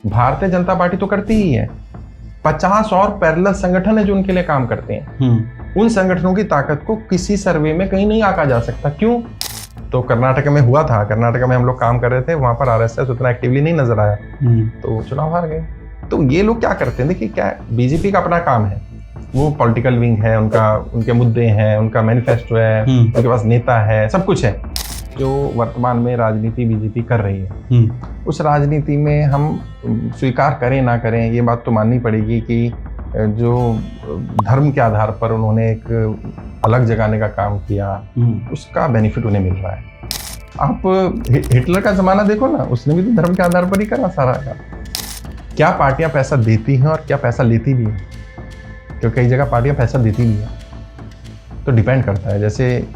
Bharatiya Janata party तो करती ही है, 50 और पैरेलल संगठन है जो उनके लिए काम करते हैं। उन संगठनों की ताकत को किसी सर्वे में कहीं नहीं आंका जा सकता। क्यों? तो कर्नाटक में हुआ था, कर्नाटक में हम लोग काम कर रहे थे, वहां पर आरएसएस उतना एक्टिवली नहीं नजर आया, तो चुनाव हार गए। तो ये लोग क्या करते हैं, देखिए क्या बीजेपी का अपना काम है, वो पॉलिटिकल विंग है उनका, उनके मुद्दे हैं, उनका मैनिफेस्टो है, उनके पास नेता है, सब कुछ है। जो वर्तमान में राजनीति बीजेपी कर रही है, उस राजनीति में हम स्वीकार करें ना करें, ये बात तो माननी पड़ेगी कि जो धर्म के आधार पर उन्होंने एक अलग जगाने का काम किया, उसका बेनिफिट उन्हें मिल रहा है। आप हिटलर का जमाना देखो ना, उसने भी तो धर्म के आधार पर ही करा सारा का। क्या पार्टियां पैसा देती हैं और क्या पैसा लेती भी हैं, क्योंकि कई जगह पार्टियां पैसा देती भी हैं, तो डिपेंड करता है। जैसे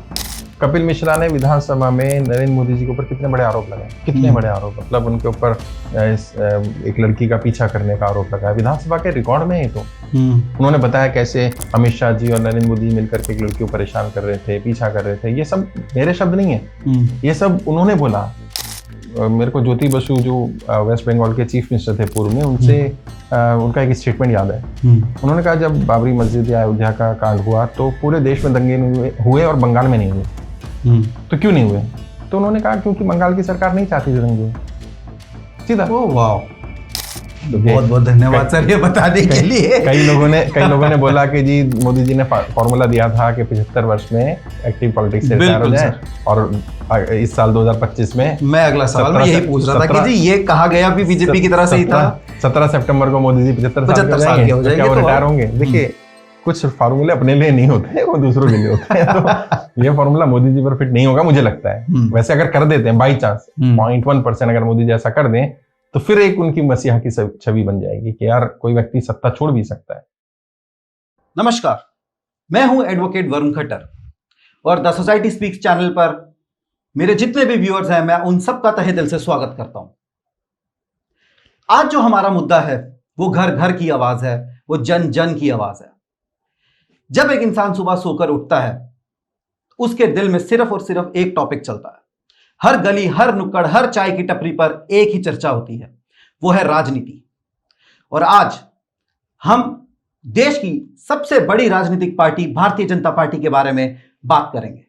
कपिल मिश्रा ने विधानसभा में नरेंद्र मोदी जी के ऊपर कितने बड़े आरोप लगाए, कितने बड़े आरोप, मतलब उनके ऊपर एक लड़की का पीछा करने का आरोप लगाया, विधानसभा के रिकॉर्ड में ही। तो उन्होंने बताया कैसे अमित शाह जी और नरेंद्र मोदी मिलकर के एक लड़की को परेशान कर रहे थे, पीछा कर रहे थे। ये सब मेरे शब्द नहीं है, ये सब उन्होंने बोला। मेरे को ज्योति बसु जो वेस्ट बंगाल के चीफ मिनिस्टर थे पूर्व में, उनसे उनका एक स्टेटमेंट याद है। उन्होंने कहा जब बाबरी मस्जिद या अयोध्या का कांड हुआ तो पूरे देश में दंगे नहीं हुए और बंगाल में नहीं हुए। तो क्यों नहीं हुए? तो उन्होंने कहा क्योंकि बंगाल की सरकार नहीं चाहती थी दंगे। सीधा। ओह वाह, तो बहुत बहुत धन्यवाद सर ये बताने के लिए। कई लोगों ने बोला कि जी मोदी जी ने फॉर्मूला दिया था कि 75 वर्ष में एक्टिव पॉलिटिक्स से रिटायर हो जाए, और इस साल 2025 में। मैं अगला सवाल मैं यही पूछ रहा था कि जी ये कहा गया भी बीजेपी की तरह से ही था। 17 सितंबर को मोदी जी 75 साल के हो जाएंगे, क्या वो रिटायर होंगे? देखिए कुछ फार्मूले अपने लिए नहीं होते, वो दूसरों के लिए होते हैं। तो ये फार्मूला मोदी जी पर फिट नहीं होगा मुझे लगता है। वैसे अगर कर देते हैं बाई चांस 0.1% अगर मोदी जी ऐसा कर दें, तो फिर एक उनकी मसीहा की छवि बन जाएगी कि यार कोई व्यक्ति सत्ता छोड़ भी सकता है। नमस्कार, मैं हूं एडवोकेट वरुण खट्टर, और द सोसाइटी स्पीक्स चैनल पर मेरे जितने भी व्यूअर्स हैं, मैं उन सबका तहे दिल से स्वागत करता हूं। आज जो हमारा मुद्दा है वो घर घर की आवाज है, वो जन जन की आवाज है। जब एक इंसान सुबह सोकर उठता है, उसके दिल में सिर्फ और सिर्फ एक टॉपिक चलता है। हर गली, हर नुक्कड़, हर चाय की टपरी पर एक ही चर्चा होती है, वो है राजनीति। और आज हम देश की सबसे बड़ी राजनीतिक पार्टी भारतीय जनता पार्टी के बारे में बात करेंगे।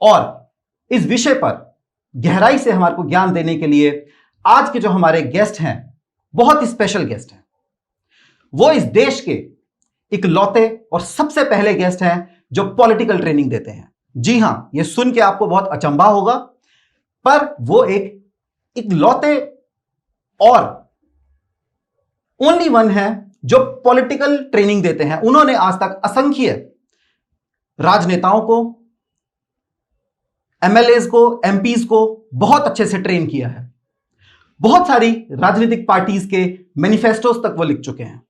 और इस विषय पर गहराई से हमारे को ज्ञान देने के लिए आज के जो हमारे गेस्ट हैं, बहुत ही स्पेशल गेस्ट हैं। वो इस देश के इकलौते और सबसे पहले गेस्ट हैं जो पॉलिटिकल ट्रेनिंग देते हैं। जी हां, ये सुन के आपको बहुत अचंभा होगा, पर वो एक इकलौते और ओनली वन है जो पॉलिटिकल ट्रेनिंग देते हैं। उन्होंने आज तक असंख्य राजनेताओं को, एमएलएज को, एमपीज को बहुत अच्छे से ट्रेन किया है। बहुत सारी राजनीतिक पार्टीज के मैनिफेस्टोस तक वो लिख चुके हैं।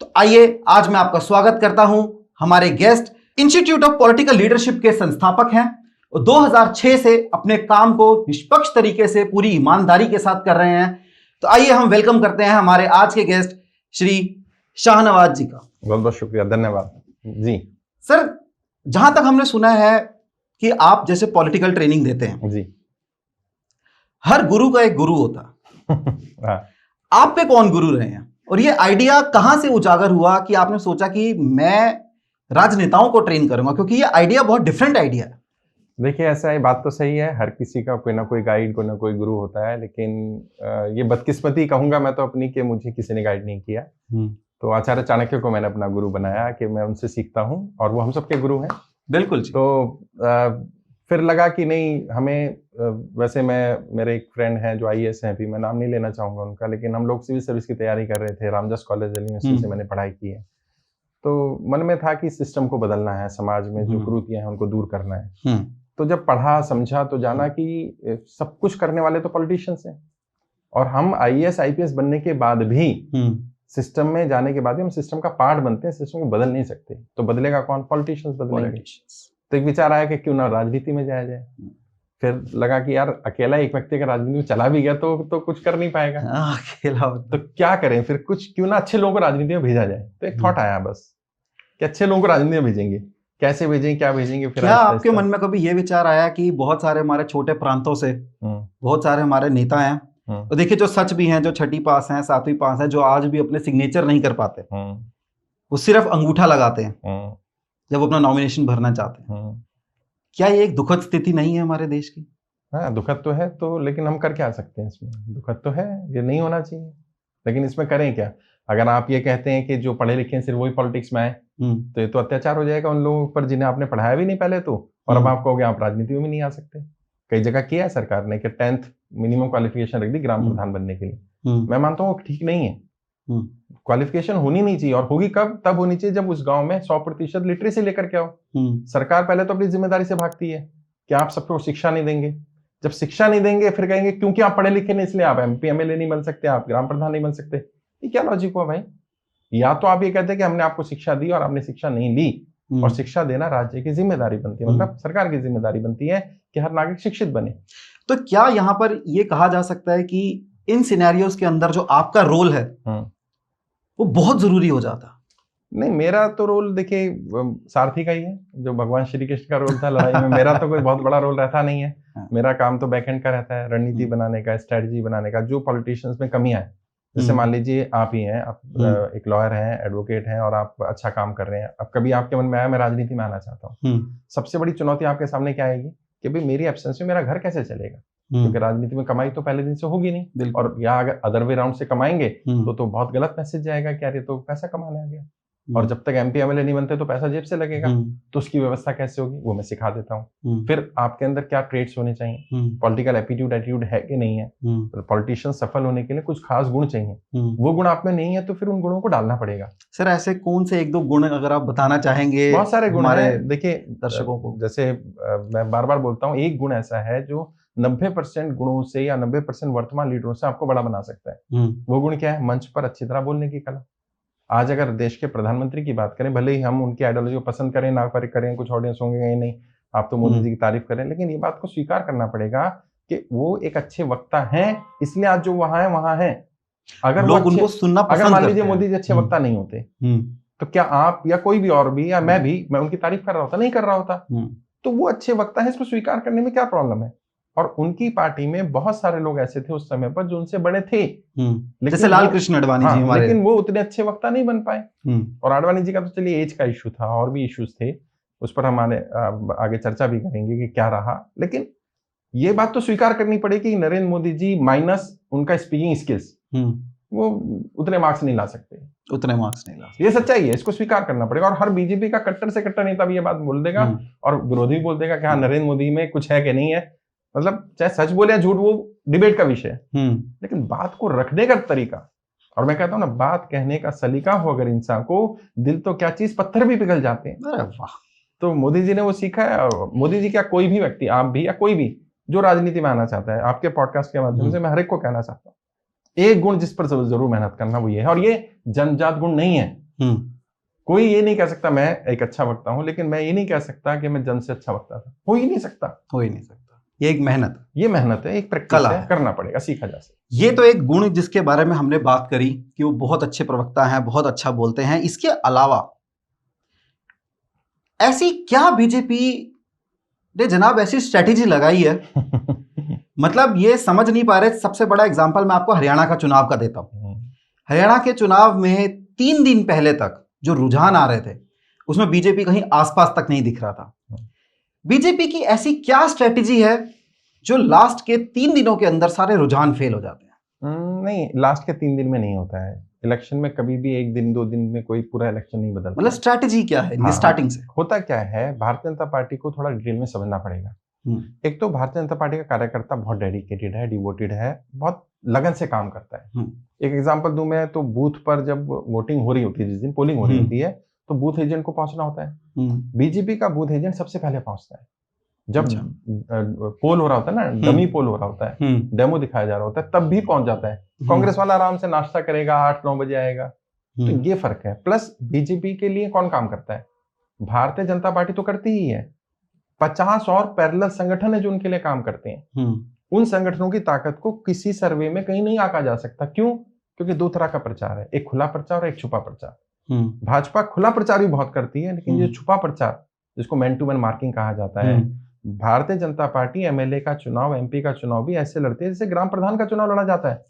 तो आइए, आज मैं आपका स्वागत करता हूं। हमारे guest institute of political leadership के संस्थापक हैं और 2006 से अपने काम को निष्पक्ष तरीके से, पूरी ईमानदारी के साथ कर रहे हैं। तो आइए हम वेलकम करते हैं हमारे आज के गेस्ट श्री शाहनवाज जी का। बहुत बहुत शुक्रिया, धन्यवाद जी। सर, जहां तक हमने सुना है कि आप जैसे पॉलिटिकल ट्रेनिंग देते हैं जी, हर गुरु का एक गुरु होता। आपके कौन गुरु रहे हैं, और ये आइडिया कहां से उजागर हुआ कि आपने सोचा कि मैं राजनेताओं को ट्रेन करूंगा, क्योंकि ये आइडिया बहुत डिफरेंट आइडिया है। देखिए ऐसा है, बात तो सही है, हर किसी का कोई ना कोई गाइड, कोई ना कोई गुरु होता है, लेकिन ये बदकिस्मती कहूंगा मैं तो अपनी, कि मुझे किसी ने गाइड नहीं किया। तो आचार्य चाणक्य को मैंने अपना गुरु बनाया कि मैं उनसे सीखता हूँ, और वो हम सबके गुरु हैं। बिल्कुल। तो फिर लगा कि नहीं हमें, वैसे मेरे एक फ्रेंड हैं जो आईएएस हैं, अभी मैं नाम नहीं लेना चाहूंगा उनका, लेकिन हम लोग सिविल सर्विस की तैयारी कर रहे थे, रामदास कॉलेज यूनिवर्सिटी से मैंने पढ़ाई की है। तो मन में था कि सिस्टम को बदलना है, समाज में जो कुरीतियां हैं उनको दूर करना है। तो जब पढ़ा समझा तो जाना कि सब कुछ करने वाले तो पॉलिटिशियंस हैं, और हम आईएएस आईपीएस बनने के बाद भी, सिस्टम में जाने के बाद भी हम सिस्टम का पार्ट बनते हैं, सिस्टम को बदल नहीं सकते। तो बदलेगा कौन? पॉलिटिशियंस बदलेंगे। तो एक विचार आया कि क्यों ना राजनीति में जाया जाए। फिर लगा कि यार अकेला एक व्यक्ति अगर राजनीति में चला भी गया तो कुछ कर नहीं पाएगा, अकेला। तो क्या करें फिर, कुछ क्यों ना अच्छे लोगों को राजनीति में भेजा जाए। तो एक थॉट आया बस कि अच्छे लोगों को राजनीति में भेजेंगे, कैसे भेजेंगे, क्या भेजेंगे। फिर क्या आपके मन में कभी ये विचार आया कि बहुत सारे हमारे छोटे प्रांतों से बहुत सारे हमारे नेता हैं तो देखिए जो सच भी हैं, जो छठी पास हैं, सातवीं पास हैं, जो आज भी अपने सिग्नेचर नहीं कर पाते, वो सिर्फ अंगूठा लगाते हैं जब वो अपना नॉमिनेशन भरना चाहते हैं। क्या ये एक दुखद स्थिति नहीं है हमारे देश की? हाँ, दुखद तो है, तो लेकिन हम कर क्या सकते हैं इसमें? दुखद तो है, ये नहीं होना चाहिए, लेकिन इसमें करें क्या? अगर आप ये कहते हैं कि जो पढ़े लिखे हैं सिर्फ वही पॉलिटिक्स में आए, तो ये तो अत्याचार हो जाएगा उन लोगों पर जिन्हें आपने पढ़ाया भी नहीं पहले तो, और अब आप कहोगे आप राजनीति में भी नहीं आ सकते। कई जगह किया है सरकार ने कि 10th मिनिमम क्वालिफिकेशन रख दी ग्राम प्रधान बनने के लिए। मैं मानता हूँ वो ठीक नहीं है, क्वालिफिकेशन होनी नहीं चाहिए, और होगी कब? तब होनी चाहिए जब उस गांव में 100% लिटरेसी लेकर के आओ। सरकार पहले तो अपनी जिम्मेदारी से भागती है कि आप सबको शिक्षा नहीं देंगे। जब शिक्षा नहीं देंगे फिर कहेंगे क्योंकि आप पढ़े लिखे नहीं इसलिए आप MP MLA नहीं बन सकते, आप ग्राम प्रधान नहीं बन सकते। ये क्या लॉजिक हुआ भाई? या तो आप ये कहते हैं कि हमने आपको शिक्षा दी और आपने शिक्षा नहीं ली, और शिक्षा देना राज्य की जिम्मेदारी बनती है, मतलब सरकार की जिम्मेदारी बनती है कि हर नागरिक शिक्षित बने। तो क्या यहाँ पर ये कहा जा सकता है कि इन सिनेरियोस के अंदर जो आपका रोल है वो बहुत जरूरी हो जाता? नहीं, मेरा तो रोल देखिए सारथी का ही है, जो भगवान श्री कृष्ण का रोल था लड़ाई में। मेरा तो कोई बहुत बड़ा रोल रहता नहीं है। मेरा काम तो बैकएंड का रहता है, रणनीति बनाने का, स्ट्रेटजी बनाने का। जो पॉलिटिशियंस में कमियां है, जैसे मान लीजिए आप ही हैं, आप एक लॉयर हैं, एडवोकेट हैं, और आप अच्छा काम कर रहे हैं। अब कभी आपके मन में आया मैं राजनीति में आना चाहता हूँ, सबसे बड़ी चुनौती आपके सामने क्या आएगी कि भाई मेरी एब्सेंस में मेरा घर कैसे चलेगा? क्योंकि राजनीति में कमाई तो पहले दिन से होगी नहीं, और यहाँ अगर अदर वे राउंड से कमाएंगे तो बहुत गलत मैसेज जाएगा कि यार ये तो पैसा कमाने आ गया, और जब तक MP MLA नहीं बनते तो पैसा जेब से लगेगा। तो उसकी व्यवस्था कैसे होगी वो मैं सिखा देता हूँ। फिर आपके अंदर क्या ट्रेड्स होने चाहिए, पॉलिटिकल एटीट्यूड है कि नहीं है, पॉलिटिशियन सफल होने के लिए कुछ खास गुण चाहिए, वो गुण आप में नहीं है तो फिर उन गुणों को डालना पड़ेगा। सर ऐसे कौन से एक दो गुण अगर आप बताना चाहेंगे? बहुत सारे गुण हैं, देखिए दर्शकों को, जैसे मैं बार बार बोलता हूँ, एक गुण ऐसा है जो 90% गुणों से या 90% वर्तमान लीडरों से आपको बड़ा बना सकता है। वो गुण क्या है? मंच पर अच्छी तरह बोलने की कला। आज अगर देश के प्रधानमंत्री की बात करें, भले ही हम उनकी आइडियोलॉजी को पसंद करें ना करें, कुछ ऑडियंस होंगे नहीं, आप तो मोदी जी की तारीफ करें, लेकिन ये बात को स्वीकार करना पड़ेगा कि वो एक अच्छे वक्ता हैं, इसलिए आज जो वहां है। अगर लोग उनको सुनना पसंद करते हैं। अगर मान लीजिए मोदी जी अच्छे वक्ता नहीं होते तो क्या आप या कोई भी और भी या मैं उनकी तारीफ कर रहा होता? नहीं कर रहा होता। तो वो अच्छे वक्ता है, इसको स्वीकार करने में क्या प्रॉब्लम है? और उनकी पार्टी में बहुत सारे लोग ऐसे थे उस समय पर जो उनसे बड़े थे, जैसे लाल कृष्ण आडवाणी जी हमारे, लेकिन वो उतने अच्छे वक्ता नहीं बन पाए। और आडवाणी जी का तो चलिए एज का इशू था, और भी इश्यूज थे, उस पर हमारे आगे चर्चा भी करेंगे कि क्या रहा। लेकिन ये बात तो स्वीकार करनी पड़ेगी कि नरेंद्र मोदी जी माइनस उनका स्पीकिंग स्किल्स, वो उतने मार्क्स नहीं ला सकते, ये सच्चाई है, इसको स्वीकार करना पड़ेगा। और हर बीजेपी का कट्टर से कट्टर नेता भी ये बात बोल देगा, और विरोधी भी बोल देगा कि हाँ नरेंद्र मोदी में कुछ है कि नहीं है। मतलब चाहे सच बोले या झूठ, वो डिबेट का विषय है, लेकिन बात को रखने का तरीका, और मैं कहता हूँ ना, बात कहने का सलीका हो अगर इंसान को, दिल तो क्या चीज, पत्थर भी पिघल जाते हैं। अरे वाह! तो मोदी जी ने वो सीखा है। और मोदी जी क्या, कोई भी व्यक्ति, आप भी या कोई भी जो राजनीति में आना चाहता है, आपके पॉडकास्ट के माध्यम से मैं हर एक को कहना चाहता हूँ, एक गुण जिस पर जरूर मेहनत करना वो ये है, और ये जन्मजात गुण नहीं है। कोई ये नहीं कह सकता मैं एक अच्छा वक्ता हूं, लेकिन मैं ये नहीं कह सकता कि मैं जन्म से अच्छा वक्ता था। हो ही नहीं सकता। ये एक मेहनत, एक प्रैक्टिस है, करना पड़ेगा, सीखा जा सकता। ये तो एक गुण जिसके बारे में हमने बात करी कि वो बहुत अच्छे प्रवक्ता हैं, बहुत अच्छा बोलते हैं। इसके अलावा ऐसी क्या बीजेपी ने जनाब ऐसी स्ट्रेटेजी लगाई है मतलब ये समझ नहीं पा रहे। सबसे बड़ा एग्जांपल मैं आपको हरियाणा का चुनाव का देता हूं। हरियाणा के चुनाव में 3 दिन पहले तक जो रुझान आ रहे थे उसमें बीजेपी कहीं आसपास तक नहीं दिख रहा था। बीजेपी की ऐसी क्या स्ट्रेटेजी है जो लास्ट के 3 दिनों के अंदर सारे रुझान फेल हो जाते हैं? नहीं, लास्ट के 3 दिन में नहीं होता है। इलेक्शन में कभी भी 1 दिन 2 दिन में कोई पूरा इलेक्शन नहीं बदलता। मतलब स्ट्रेटेजी क्या है? हाँ, स्टार्टिंग से होता क्या है, भारतीय जनता पार्टी को थोड़ा डिटेल में समझना पड़ेगा। एक तो भारतीय जनता पार्टी का कार्यकर्ता बहुत डेडिकेटेड है, डिवोटेड है, बहुत लगन से काम करता है। एक एग्जांपल दूं मैं, तो बूथ पर जब वोटिंग हो रही होती है, जिस दिन पोलिंग हो रही होती है, तो बूथ एजेंट को पहुंचना होता है। बीजेपी का बूथ एजेंट सबसे पहले पहुंचता है। जब पोल हो रहा होता है ना, डमी पोल हो रहा होता है, डेमो दिखाया जा रहा होता है, तब भी पहुंच जाता है। कांग्रेस वाला आराम से नाश्ता करेगा, 8-9 बजे आएगा। तो ये फर्क है। प्लस बीजेपी के लिए कौन काम करता है? भारतीय जनता पार्टी तो करती ही है, 50 और पैरेलल संगठन है जो उनके लिए काम करते हैं। उन संगठनों की ताकत को किसी सर्वे में कहीं नहीं आंका जा सकता। क्यों? क्योंकि 2 तरह का प्रचार है, एक खुला प्रचार और एक छुपा प्रचार। भाजपा खुला प्रचार भी बहुत करती है, लेकिन जो छुपा प्रचार, जिसको मैन टू मैन मार्किंग कहा जाता है, भारतीय जनता पार्टी एमएलए का चुनाव, एमपी का चुनाव भी ऐसे लड़ती है जैसे ग्राम प्रधान का चुनाव लड़ा जाता है।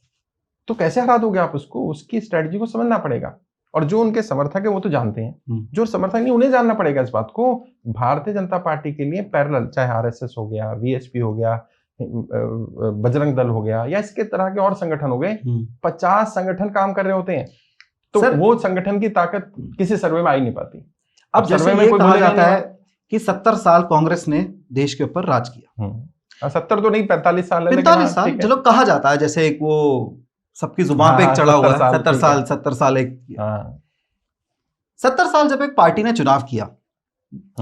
तो कैसे हरा दोगे आप उसको? उसकी स्ट्रेटजी को समझना पड़ेगा। और जो उनके समर्थक है वो तो जानते हैं, जो समर्थक नहीं उन्हें जानना पड़ेगा इस बात को। भारतीय जनता पार्टी के लिए पैरेलल, चाहे आरएसएस हो गया, वीएचपी हो गया, बजरंग दल हो गया, या इसके तरह के और संगठन हो गए, 50 संगठन काम कर रहे होते हैं। तो वो संगठन की ताकत किसी सर्वे में आ ही नहीं पाती। अब जैसे ये कहा जाता है कि 70 साल कांग्रेस ने देश के ऊपर राज किया। 70 तो नहीं, 45 साल, 45 साल चलो कहा जाता है, जैसे एक वो सबकी जुबान पे एक चढ़ा हुआ है 70 साल एक। 70 साल जब एक पार्टी ने चुनाव किया,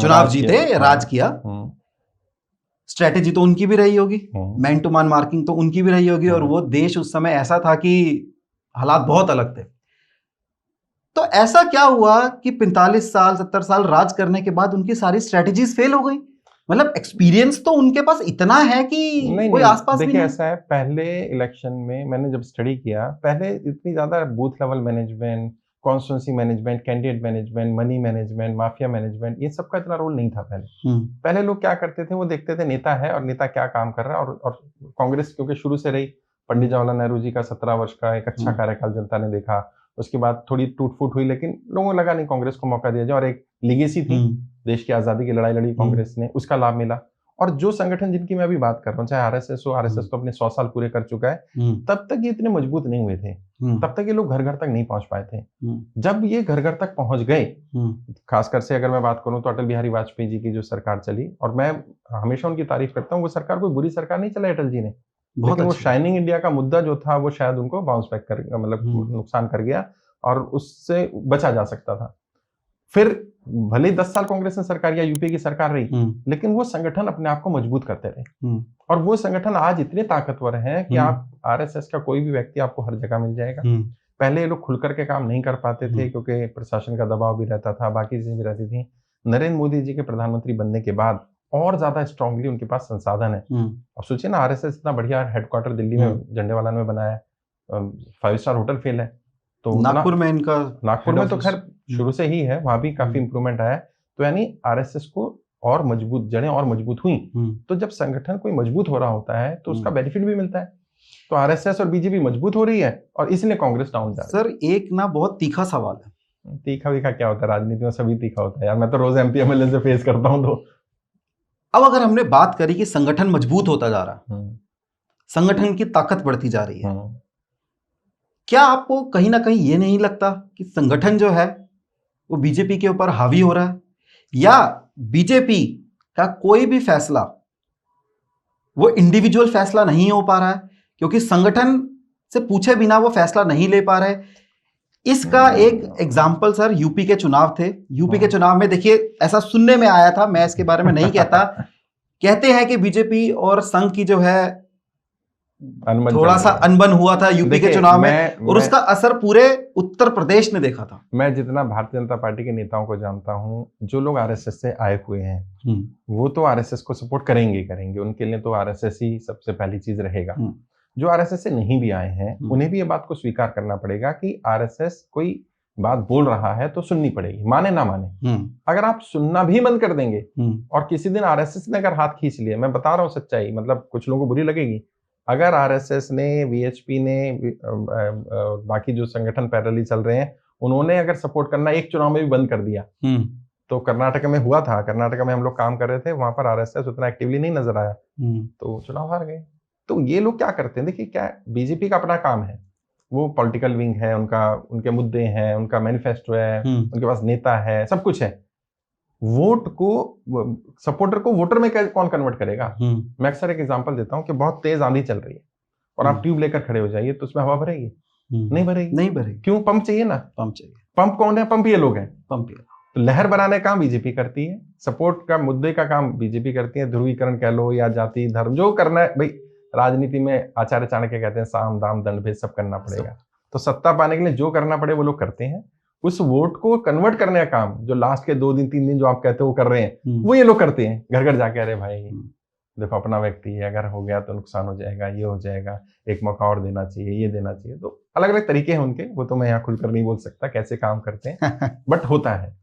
चुनाव जीते, राज किया, स्ट्रेटेजी तो उनकी भी रही होगी, मैन टू मैन मार्किंग तो उनकी भी रही होगी, और वो देश उस समय ऐसा था कि हालात बहुत अलग थे। तो ऐसा क्या हुआ कि 45 साल 70 साल राज करने के बाद उनकी सारी स्ट्रेटेजीज फेल हो गई? मतलब एक्सपीरियंस तो उनके पास इतना है कि कोई आसपास भी नहीं। ऐसा है, पहले इलेक्शन में मैंने जब स्टडी किया, पहले इतनी ज्यादा booth level management, constituency management, candidate management, money management, mafia management, ये सब का इतना रोल नहीं था पहले लोग क्या करते थे, वो देखते थे नेता है और नेता क्या काम कर रहा है। और कांग्रेस क्योंकि शुरू से रही, पंडित जवाहरलाल नेहरू जी का 17 वर्ष का एक अच्छा कार्यकाल जनता ने देखा। उसके बाद थोड़ी टूट फूट हुई, लेकिन लोगों को लगा नहीं कांग्रेस को मौका दिया जाए, और एक लिगेसी थी, देश की आजादी की लड़ाई लड़ी कांग्रेस ने, उसका लाभ मिला। और जो संगठन जिनकी मैं अभी बात कर रहा हूँ, चाहे आरएसएस हो, आरएसएस तो अपने 100 साल पूरे कर चुका है, तब तक ये इतने मजबूत नहीं हुए थे, तब तक ये लोग घर घर तक नहीं पहुंच पाए थे। जब ये घर घर तक पहुंच गए, खासकर से अगर मैं बात करूं तो अटल बिहारी वाजपेयी जी की जो सरकार चली, और मैं हमेशा उनकी तारीफ करता हूँ, वो सरकार कोई बुरी सरकार नहीं चलाई अटल जी ने, लेकिन वो शाइनिंग इंडिया का मुद्दा जो था वो शायद उनको बाउंस बैक कर, मतलब नुकसान कर गया, और उससे बचा जा सकता था। फिर भले 10 साल कांग्रेस ने सरकार या यूपीए की सरकार रही, लेकिन वो संगठन अपने आप को मजबूत करते रहे, और वो संगठन आज इतने ताकतवर हैं कि आप आरएसएस का कोई भी व्यक्ति आपको हर जगह मिल जाएगा। पहले ये लोग खुलकर के काम नहीं कर पाते थे क्योंकि प्रशासन का दबाव भी रहता था, बाकी चीजें भी रहती थी। नरेंद्र मोदी जी के प्रधानमंत्री बनने के बाद और ज्यादा स्ट्रांगली उनके पास संसाधन है। अब सोचिए ना, आरएसएस इतना बढ़िया हेडक्वार्टर दिल्ली में झंडेवाला में बनाया है, 5 स्टार होटल फेल है, तो नागपुर में इनका, नागपुर में तो खैर शुरू से ही है, वहां भी काफी इंप्रूवमेंट आया। तो यानी आरएसएस को और मजबूत, जड़ें और मजबूत हुई। तो जब संगठन कोई मजबूत हो रहा होता है तो उसका बेनिफिट भी मिलता है। तो आरएसएस और बीजेपी मजबूत हो रही है और इसलिए कांग्रेस डाउन जा रही है। सर एक ना बहुत तीखा सवाल है। तीखा वीखा क्या होता है, राजनीति में सभी तीखा होता है यार, मैं तो रोज एमपी एमएलए से फेस करता हूँ। तो अब अगर हमने बात करी कि संगठन मजबूत होता जा रहा है, संगठन की ताकत बढ़ती जा रही है, क्या आपको कहीं ना कहीं ये नहीं लगता कि संगठन जो है वो बीजेपी के ऊपर हावी हो रहा है, या बीजेपी का कोई भी फैसला वो इंडिविजुअल फैसला नहीं हो पा रहा है क्योंकि संगठन से पूछे बिना वो फैसला नहीं ले पा रहे? इसका एक एग्जाम्पल सर यूपी के चुनाव थे। यूपी के चुनाव में देखिए, ऐसा सुनने में आया था, मैं इसके बारे में नहीं कहता, कहते हैं कि बीजेपी और संघ की जो है थोड़ा सा अनबन हुआ था यूपी के चुनाव में, और उसका असर पूरे उत्तर प्रदेश ने देखा था। मैं जितना भारतीय जनता पार्टी के नेताओं को जानता हूं, जो लोग आरएसएस से आए हुए हैं वो तो आरएसएस को सपोर्ट करेंगे, उनके लिए तो आरएसएस ही सबसे पहली चीज रहेगा। जो आरएसएस से नहीं भी आए हैं उन्हें भी ये बात को स्वीकार करना पड़ेगा कि आरएसएस कोई बात बोल रहा है तो सुननी पड़ेगी, माने ना माने। अगर आप सुनना भी बंद कर देंगे और किसी दिन आरएसएस ने अगर हाथ खींच लिया, मैं बता रहा हूँ सच्चाई, मतलब कुछ लोगों को बुरी लगेगी, अगर आरएसएस ने, वीएचपी ने, बाकी जो संगठन पैरेलली चल रहे हैं, उन्होंने अगर सपोर्ट करना एक चुनाव में भी बंद कर दिया, तो कर्नाटक में हुआ था, कर्नाटक में हम लोग काम कर रहे थे, वहां पर आरएसएस उतना एक्टिवली नहीं नजर आया, तो चुनाव हार गए। तो ये लोग क्या करते हैं, देखिए क्या, बीजेपी का अपना काम है, वो पॉलिटिकल विंग है उनका, उनके मुद्दे हैं, उनका मैनिफेस्टो है, उनके पास नेता है, सब कुछ है। वोट को, सपोर्टर को वोटर में कौन कन्वर्ट करेगा? मैं अक्सर एक एग्जांपल देता हूँ कि बहुत तेज आंधी चल रही है और आप ट्यूब लेकर खड़े हो जाइए, तो उसमें हवा भरेगी? नहीं भरेगी। क्यों? पंप चाहिए ना, पंप चाहिए। पंप कौन है? पंप ये लोग हैं, पंप। तो लहर बनाने का काम बीजेपी करती है, सपोर्ट का, मुद्दे का काम बीजेपी करती है, ध्रुवीकरण कह लो या जाति धर्म, जो करना है भाई, राजनीति में आचार्य चाणक्य कहते हैं साम दाम दंड भेद सब करना पड़ेगा। तो सत्ता पाने के लिए जो करना पड़े वो लोग करते हैं। उस वोट को कन्वर्ट करने का काम, जो लास्ट के 2 दिन 3 दिन जो आप कहते हो वो कर रहे हैं, वो ये लोग करते हैं। घर घर जाके, अरे भाई देखो अपना व्यक्ति है, अगर हो गया तो नुकसान हो जाएगा, ये हो जाएगा, एक मौका और देना चाहिए, ये देना चाहिए। तो अलग अलग तरीके हैं उनके, वो तो मैं यहाँ खुलकर नहीं बोल सकता कैसे काम करते हैं, बट होता है।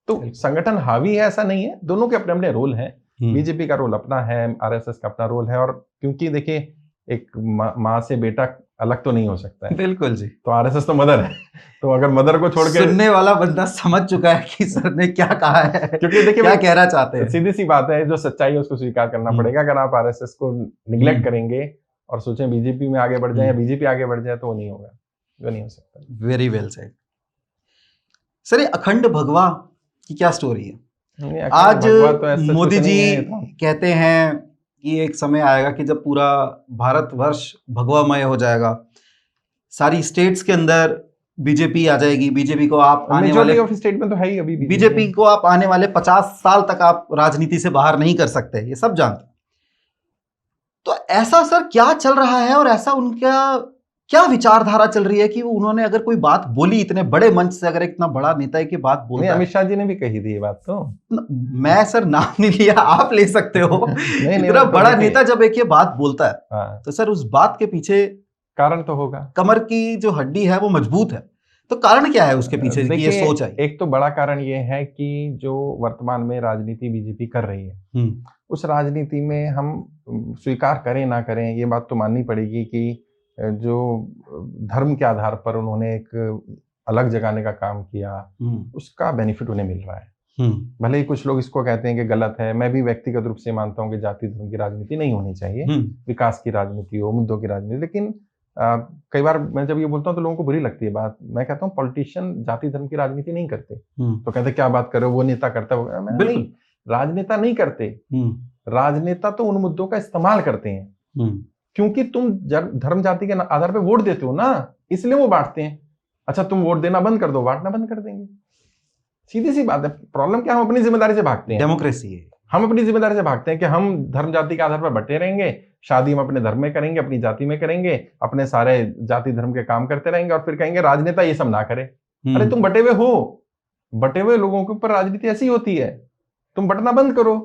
तो संगठन हावी है ऐसा नहीं है, दोनों के अपने अपने रोल हैं। बीजेपी का रोल अपना है, आरएसएस का अपना रोल है। और क्योंकि देखिए एक माँ से बेटा अलग तो नहीं हो सकता है। बिल्कुल जी। तो आरएसएस तो मदर है, तो अगर मदर को छोड़ के, सुनने वाला बंदा समझ चुका है कि सर ने क्या कहा है, क्योंकि देखिए क्या कहना चाहते हैं। सीधी सी बात है, जो सच्चाई है उसको स्वीकार करना पड़ेगा। अगर आप आरएसएस को निग्लेक्ट करेंगे और सोचें बीजेपी में आगे बढ़ जाए या बीजेपी आगे बढ़ जाए, तो वो नहीं होगा, वो नहीं हो सकता। Very well said sir. ये अखंड भगवा की क्या स्टोरी है? आज मोदी जी कहते हैं कि एक समय आएगा कि जब पूरा भारतवर्ष भगवामय हो जाएगा, सारी स्टेट्स के अंदर बीजेपी आ जाएगी। बीजेपी को आप आने वाले ऑफ स्टेट में तो है ही अभी बीजेपी को आप आने वाले 50 साल तक आप राजनीति से बाहर नहीं कर सकते, ये सब जानते। तो ऐसा सर क्या चल रहा है और ऐसा उनका क्या विचारधारा चल रही है कि उन्होंने अगर कोई बात बोली इतने बड़े मंच से, अगर इतना बड़ा नेता की बात बोलता है। अमित शाह जी ने भी कही थी ये बात। तो मैं सर नाम नहीं लिया, आप ले सकते हो। इतना बड़ा नेता जब एक ये बात बोलता है तो सर उस बात के पीछे कारण तो होगा। कमर की जो हड्डी है वो मजबूत है, तो कारण क्या है उसके पीछे ये सोच है? एक तो बड़ा कारण ये है कि जो वर्तमान में राजनीति बीजेपी कर रही है, उस राजनीति में हम स्वीकार करें ना करें, ये बात तो माननी पड़ेगी कि जो धर्म के आधार पर उन्होंने एक अलग जगाने का काम किया, उसका बेनिफिट उन्हें मिल रहा है। भले ही कुछ लोग इसको कहते हैं कि गलत है, मैं भी व्यक्तिगत रूप से मानता हूं कि जाति धर्म की राजनीति नहीं होनी चाहिए, विकास की राजनीति हो, मुद्दों की राजनीति। लेकिन कई बार मैं जब ये बोलता हूँ तो लोगों को बुरी लगती है बात। मैं कहता हूँ पॉलिटिशियन जाति धर्म की राजनीति नहीं करते। तो कहते क्या बात कर रहे हो, वो नेता करता है। नहीं, राजनेता नहीं करते। राजनेता तो उन मुद्दों का इस्तेमाल करते हैं, क्योंकि तुम धर्म जाति के आधार पर वोट देते हो ना, इसलिए वो बांटते हैं। अच्छा तुम वोट देना बंद कर दो, बांटना बंद कर देंगे। सीधी सी बात है। प्रॉब्लम क्या, हम अपनी जिम्मेदारी से भागते हैं। डेमोक्रेसी है, हम अपनी जिम्मेदारी से भागते हैं कि हम धर्म जाति के आधार पर बटे रहेंगे, शादी हम अपने धर्म में करेंगे, अपनी जाति में करेंगे, अपने सारे जाति धर्म के काम करते रहेंगे और फिर कहेंगे राजनेता ये सब ना करे। अरे तुम बटे हुए हो, बटे हुए लोगों के ऊपर राजनीति ऐसी होती है। तुम बटना बंद करो,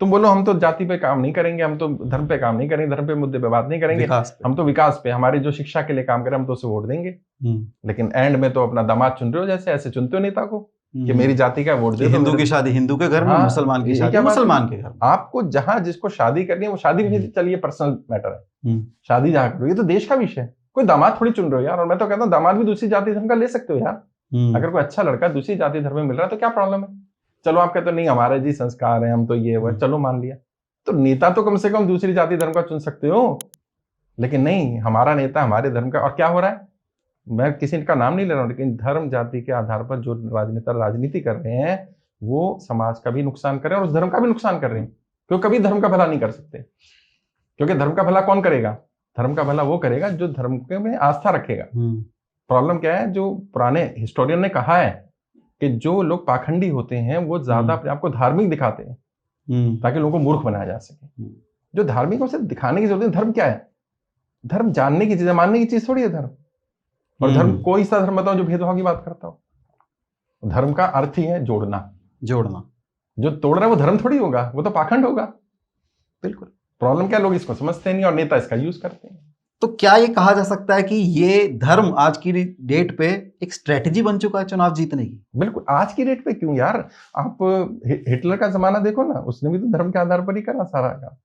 तुम बोलो हम तो जाति पे काम नहीं करेंगे, हम तो धर्म पे काम नहीं करेंगे, धर्म पे मुद्दे पे बात नहीं करेंगे, हम तो विकास पे, हमारी जो शिक्षा के लिए काम करें हम तो उसे वोट देंगे। लेकिन एंड में तो अपना दामाद चुन रहे हो, जैसे ऐसे चुनते हो नेता को कि मेरी जाति का वोट दे। हिंदू की शादी हिंदू के घर में, मुसलमान की शादी मुसलमान के घर। आपको जहां जिसको शादी करनी है वो शादी भी चलिए पर्सनल मैटर है, शादी जहां करो, ये तो देश का विषय है। कोई दामाद थोड़ी चुन रहे हो यार। और मैं तो कहता हूँ दामाद भी दूसरी जाति धर्म का ले सकते हो यार। अगर कोई अच्छा लड़का दूसरी जाति धर्म में मिल रहा है तो क्या प्रॉब्लम है? चलो आप कहते हो नहीं हमारे जी संस्कार है, हम तो ये वो, चलो मान लिया। तो नेता तो कम से कम दूसरी जाति धर्म का चुन सकते हो, लेकिन नहीं, हमारा नेता हमारे धर्म का। और क्या हो रहा है, मैं किसी का नाम नहीं ले रहा हूँ, लेकिन धर्म जाति के आधार पर जो राजनेता राजनीति कर रहे हैं वो समाज का भी नुकसान कर रहे हैं और उस धर्म का भी नुकसान कर रहे हैं। क्योंकि कभी धर्म का भला नहीं कर सकते, क्योंकि धर्म का भला कौन करेगा? धर्म का भला वो करेगा जो धर्म के में आस्था रखेगा। प्रॉब्लम क्या है, जो पुराने हिस्टोरियन ने कहा है कि जो लोग पाखंडी होते हैं वो ज्यादा अपने आप को धार्मिक दिखाते हैं ताकि लोगों को मूर्ख बनाया जा सके। जो धार्मिक उसे दिखाने की जरूरत है। धर्म क्या है? धर्म जानने की चीज है, मानने की चीज थोड़ी है धर्म। और धर्म कोई सा धर्म बताओ जो भेदभाव की बात करता हो। धर्म का अर्थ ही है जोड़ना। जो तोड़ रहा है वो धर्म थोड़ी होगा, वो तो पाखंड होगा। बिल्कुल। प्रॉब्लम क्या, लोग इसको समझते नहीं और नेता इसका यूज करते हैं। तो क्या ये कहा जा सकता है कि ये धर्म आज की डेट पे एक स्ट्रेटेजी बन चुका है चुनाव जीतने की? बिल्कुल। आज की डेट पे क्यों यार, आप हिटलर का जमाना देखो ना, उसने भी तो धर्म के आधार पर ही करा सारा काम।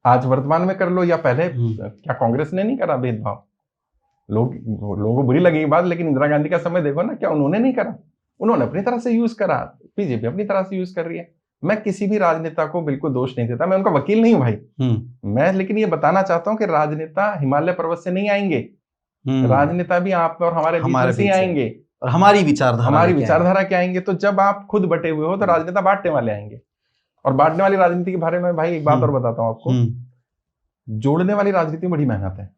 आज वर्तमान में कर लो या पहले, क्या कांग्रेस ने नहीं करा भेदभाव? लोगों को बुरी लगेगी बात, लेकिन इंदिरा गांधी का समय देखो ना, क्या उन्होंने नहीं करा? उन्होंने अपनी तरह से यूज करा, बीजेपी अपनी तरह से यूज कर रही है। मैं किसी भी राजनेता को बिल्कुल दोष नहीं देता, मैं उनका वकील नहीं हूं भाई। मैं लेकिन ये बताना चाहता हूं कि राजनेता हिमालय पर्वत से नहीं आएंगे। राजनेता भी आप और हमारे बीच से आएंगे। और हमारी विचारधारा क्या आएंगे? तो जब आप खुद बटे हुए हो तो राजनेता बांटने वाले आएंगे। और बांटने वाली राजनीति के बारे में भाई एक बात और बताता हूं आपको, जोड़ने वाली राजनीति में बड़ी मेहनत है,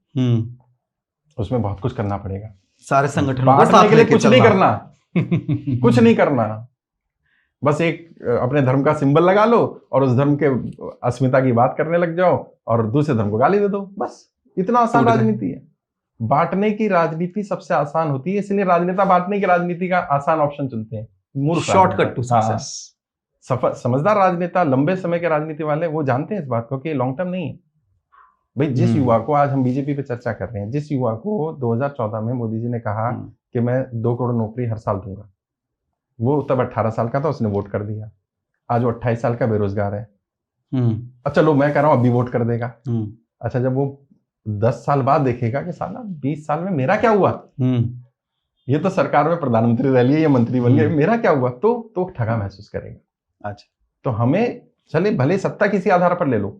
उसमें बहुत कुछ करना पड़ेगा। सारे संगठनों को बांटने के लिए कुछ नहीं करना, कुछ नहीं करना, बस एक अपने धर्म का सिंबल लगा लो और उस धर्म के अस्मिता की बात करने लग जाओ और दूसरे धर्म को गाली दे दो, बस। इतना आसान राजनीति है। बांटने की राजनीति सबसे आसान होती है, इसलिए राजनेता बांटने की राजनीति का आसान ऑप्शन चुनते हैं। Shortcut to success. समझदार राजनेता, लंबे समय के राजनीति वाले, वो जानते हैं इस बात को कि लॉन्ग टर्म नहीं है। भाई जिस युवा को, आज हम बीजेपी पे चर्चा कर रहे हैं, जिस युवा को 2014 में मोदी जी ने कहा कि मैं 2 करोड़ नौकरी हर साल दूंगा, वो तब 18 साल का था, उसने वोट कर दिया। आज वो 28 साल का बेरोजगार है। अच्छा लो मैं कह रहा हूँ अभी वोट कर देगा। अच्छा जब वो 10 साल बाद देखेगा कि साला 20 साल में मेरा क्या हुआ, ये तो सरकार में प्रधानमंत्री रह लिए या मंत्री बन गए, मेरा क्या हुआ, तो ठगा महसूस करेगा। अच्छा तो हमें चले भले सत्ता किसी आधार पर ले लो,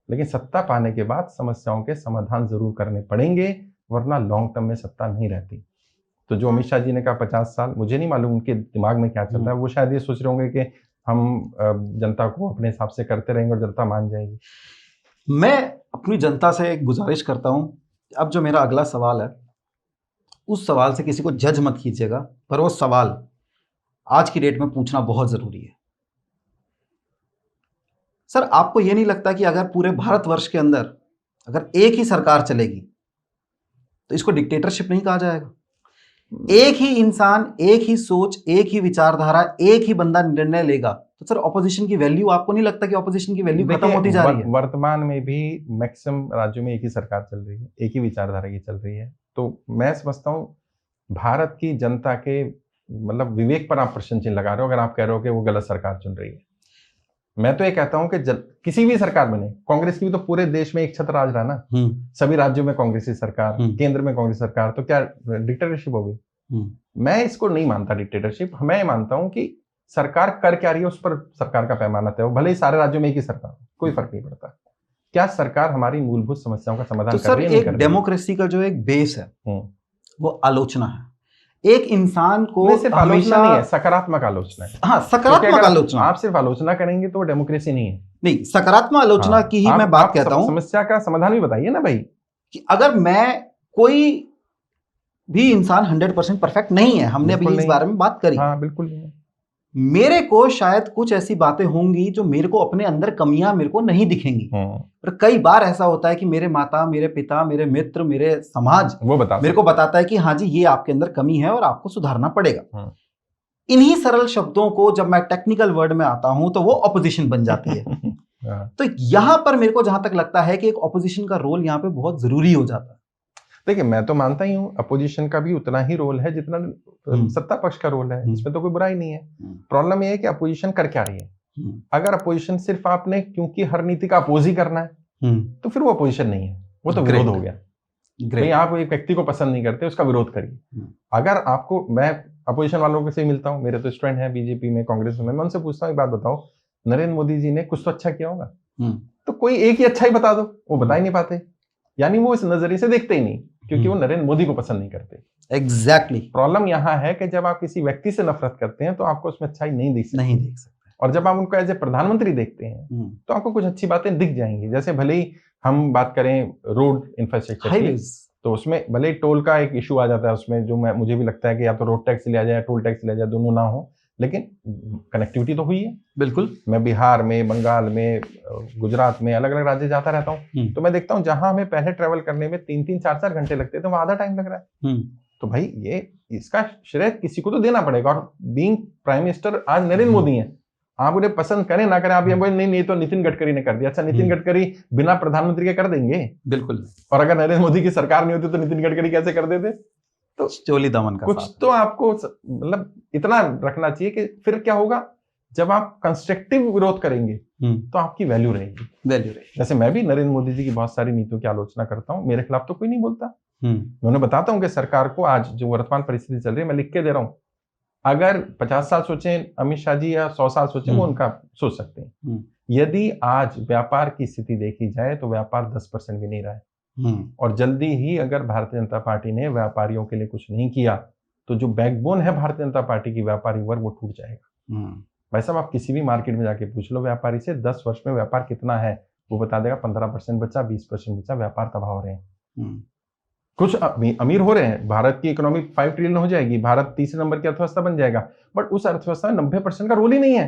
लेकिन सत्ता पाने के बाद समस्याओं के समाधान जरूर करने पड़ेंगे, वरना लॉन्ग टर्म में सत्ता नहीं रहती। तो जो अमित शाह जी ने कहा 50 साल, मुझे नहीं मालूम उनके दिमाग में क्या चल रहा है। वो शायद ये सोच रहे होंगे कि हम जनता को अपने हिसाब से करते रहेंगे और जनता मान जाएगी। मैं अपनी जनता से एक गुजारिश करता हूं, अब जो मेरा अगला सवाल है उस सवाल से किसी को जज मत कीजिएगा, पर वो सवाल आज की डेट में पूछना बहुत जरूरी है। सर आपको ये नहीं लगता कि अगर पूरे भारतवर्ष के अंदर अगर एक ही सरकार चलेगी तो इसको डिक्टेटरशिप नहीं कहा जाएगा? एक ही इंसान, एक ही सोच, एक ही विचारधारा, एक ही बंदा निर्णय लेगा तो सर ऑपोजिशन की वैल्यू, आपको नहीं लगता कि ऑपोजिशन की वैल्यू खत्म होती जा रही है? वर्तमान में भी मैक्सिमम राज्यों में एक ही सरकार चल रही है, एक ही विचारधारा की चल रही है। तो मैं समझता हूँ भारत की जनता के मतलब विवेक पर आप प्रश्न चिन्ह लगा रहे हो अगर आप कह रहे हो कि वो गलत सरकार चुन रही है। मैं तो ये कहता हूं कि किसी भी सरकार बने, कांग्रेस की भी तो पूरे देश में एक छत्र राज रहा ना, सभी राज्यों में कांग्रेस की सरकार, केंद्र में कांग्रेस सरकार, तो क्या डिक्टेटरशिप होगी? मैं इसको नहीं मानता डिक्टेटरशिप। मैं मानता हूं कि सरकार कर क्या रही है उस पर सरकार का पैमाना तय हो, भले ही सारे राज्यों में एक ही सरकार, कोई फर्क नहीं पड़ता। क्या सरकार हमारी मूलभूत समस्याओं का समाधान कर रही है? एक डेमोक्रेसी का जो एक बेस है वो आलोचना है। एक इंसान को सिर्फ आलोचना नहीं है, सकारात्मक आलोचना है। हाँ, सकारात्मक आलोचना। आप सिर्फ आलोचना करेंगे तो डेमोक्रेसी नहीं है। नहीं, सकारात्मक आलोचना की ही मैं बात कहता हूं। समस्या का समाधान भी बताइए ना भाई, कि अगर मैं कोई भी इंसान 100% परफेक्ट नहीं है, हमने अभी इस बारे में बात करी। हाँ बिल्कुल नहीं है। मेरे को शायद कुछ ऐसी बातें होंगी जो मेरे को अपने अंदर कमियां मेरे को नहीं दिखेंगी, पर कई बार ऐसा होता है कि मेरे माता, मेरे पिता, मेरे मित्र, मेरे समाज वो मेरे को बताता है कि हाँ जी ये आपके अंदर कमी है और आपको सुधारना पड़ेगा। इन्हीं सरल शब्दों को जब मैं टेक्निकल वर्ड में आता हूं तो वो ऑपोजिशन बन जाती है। तो यहां पर मेरे को जहां तक लगता है कि एक ऑपोजिशन का रोल यहां पे बहुत जरूरी हो जाता है। देखिए मैं तो मानता ही हूँ अपोजिशन का भी उतना ही रोल है जितना सत्ता पक्ष का रोल है, इसमें तो कोई बुराई नहीं है। प्रॉब्लम ये है कि अपोजिशन कर क्या रही है। अगर अपोजिशन सिर्फ आपने क्योंकि हर नीति का अपोज ही करना है तो फिर वो अपोजिशन नहीं है, वो तो विरोध हो गया। भाई आप एक व्यक्ति को पसंद नहीं करते, उसका विरोध करिए। अगर आपको, मैं अपोजिशन वालों से मिलता हूँ, मेरे तो स्टूडेंट हैं बीजेपी में, कांग्रेस में, मैं उनसे पूछता हूँ एक बात बताओ, नरेंद्र मोदी जी ने कुछ तो अच्छा किया होगा, तो कोई एक ही अच्छा ही बता दो, वो बता ही नहीं पाते। यानी वो इस नजरिए से देखते ही नहीं, क्योंकि वो नरेंद्र मोदी को पसंद नहीं करते। एग्जैक्टली प्रॉब्लम यहाँ है कि जब आप किसी व्यक्ति से नफरत करते हैं तो आपको उसमें अच्छाई नहीं दिख सकती। और जब आप उनको एज ए प्रधानमंत्री देखते हैं तो आपको कुछ अच्छी बातें दिख जाएंगी। जैसे भले ही हम बात करें रोड इंफ्रास्ट्रक्चर की, तो उसमें भले ही टोल का एक इशू आ जाता है उसमें, जो मुझे भी लगता है कि या तो रोड टैक्स लिया जाए, टोल टैक्स लिया जाए, दोनों ना हो, लेकिन कनेक्टिविटी तो हुई है। बिल्कुल, मैं बिहार में, बंगाल में, गुजरात में, अलग अलग राज्य जाता रहता हूँ, तो मैं देखता हूँ जहां हमें पहले ट्रेवल करने में 3-3, 4-4 घंटे लगते थे, वहां आधा टाइम लग रहा है। तो भाई ये इसका श्रेय किसी को तो देना पड़ेगा। और बीइंग प्राइम मिनिस्टर आज नरेंद्र मोदी हैं, आप उन्हें पसंद करें ना करें, आप ये बोले नहीं तो नितिन गडकरी ने कर दिया। अच्छा, नितिन गडकरी बिना प्रधानमंत्री के कर देंगे? बिल्कुल। और अगर नरेंद्र मोदी की सरकार नहीं होती तो नितिन गडकरी कैसे कर देते? तो चोली दामन का कुछ तो आपको मतलब इतना रखना चाहिए कि फिर क्या होगा, जब आप कंस्ट्रक्टिव विरोध करेंगे तो आपकी वैल्यू रहेगी। जैसे मैं भी नरेंद्र मोदी जी की बहुत सारी नीतियों की आलोचना करता हूँ, मेरे खिलाफ तो कोई नहीं बोलता। मैं उन्हें बताता हूँ कि सरकार को आज जो वर्तमान परिस्थिति चल रही है, मैं लिख के दे रहा हूँ, अगर 50 साल सोचें अमित शाह जी या 100 साल सोचें, वो उनका सोच सकते हैं। यदि आज व्यापार की स्थिति देखी जाए तो व्यापार 10% भी नहीं रहा है। और जल्दी ही अगर भारतीय जनता पार्टी ने व्यापारियों के लिए कुछ नहीं किया तो जो बैकबोन है भारतीय जनता पार्टी की, व्यापारी वर्ग, वो टूट जाएगा। भाई साहब, आप किसी भी मार्केट में जाके पूछ लो व्यापारी से 10 वर्ष में व्यापार कितना है, वो बता देगा 15% बचा, 20% बचा, व्यापार तबाह हो रहे हैं। कुछ अमीर हो रहे हैं, भारत की इकोनॉमी 5 ट्रिलियन हो जाएगी, भारत तीसरे नंबर की अर्थव्यवस्था बन जाएगा, बट उस अर्थव्यवस्था में 90% का रोल ही नहीं है।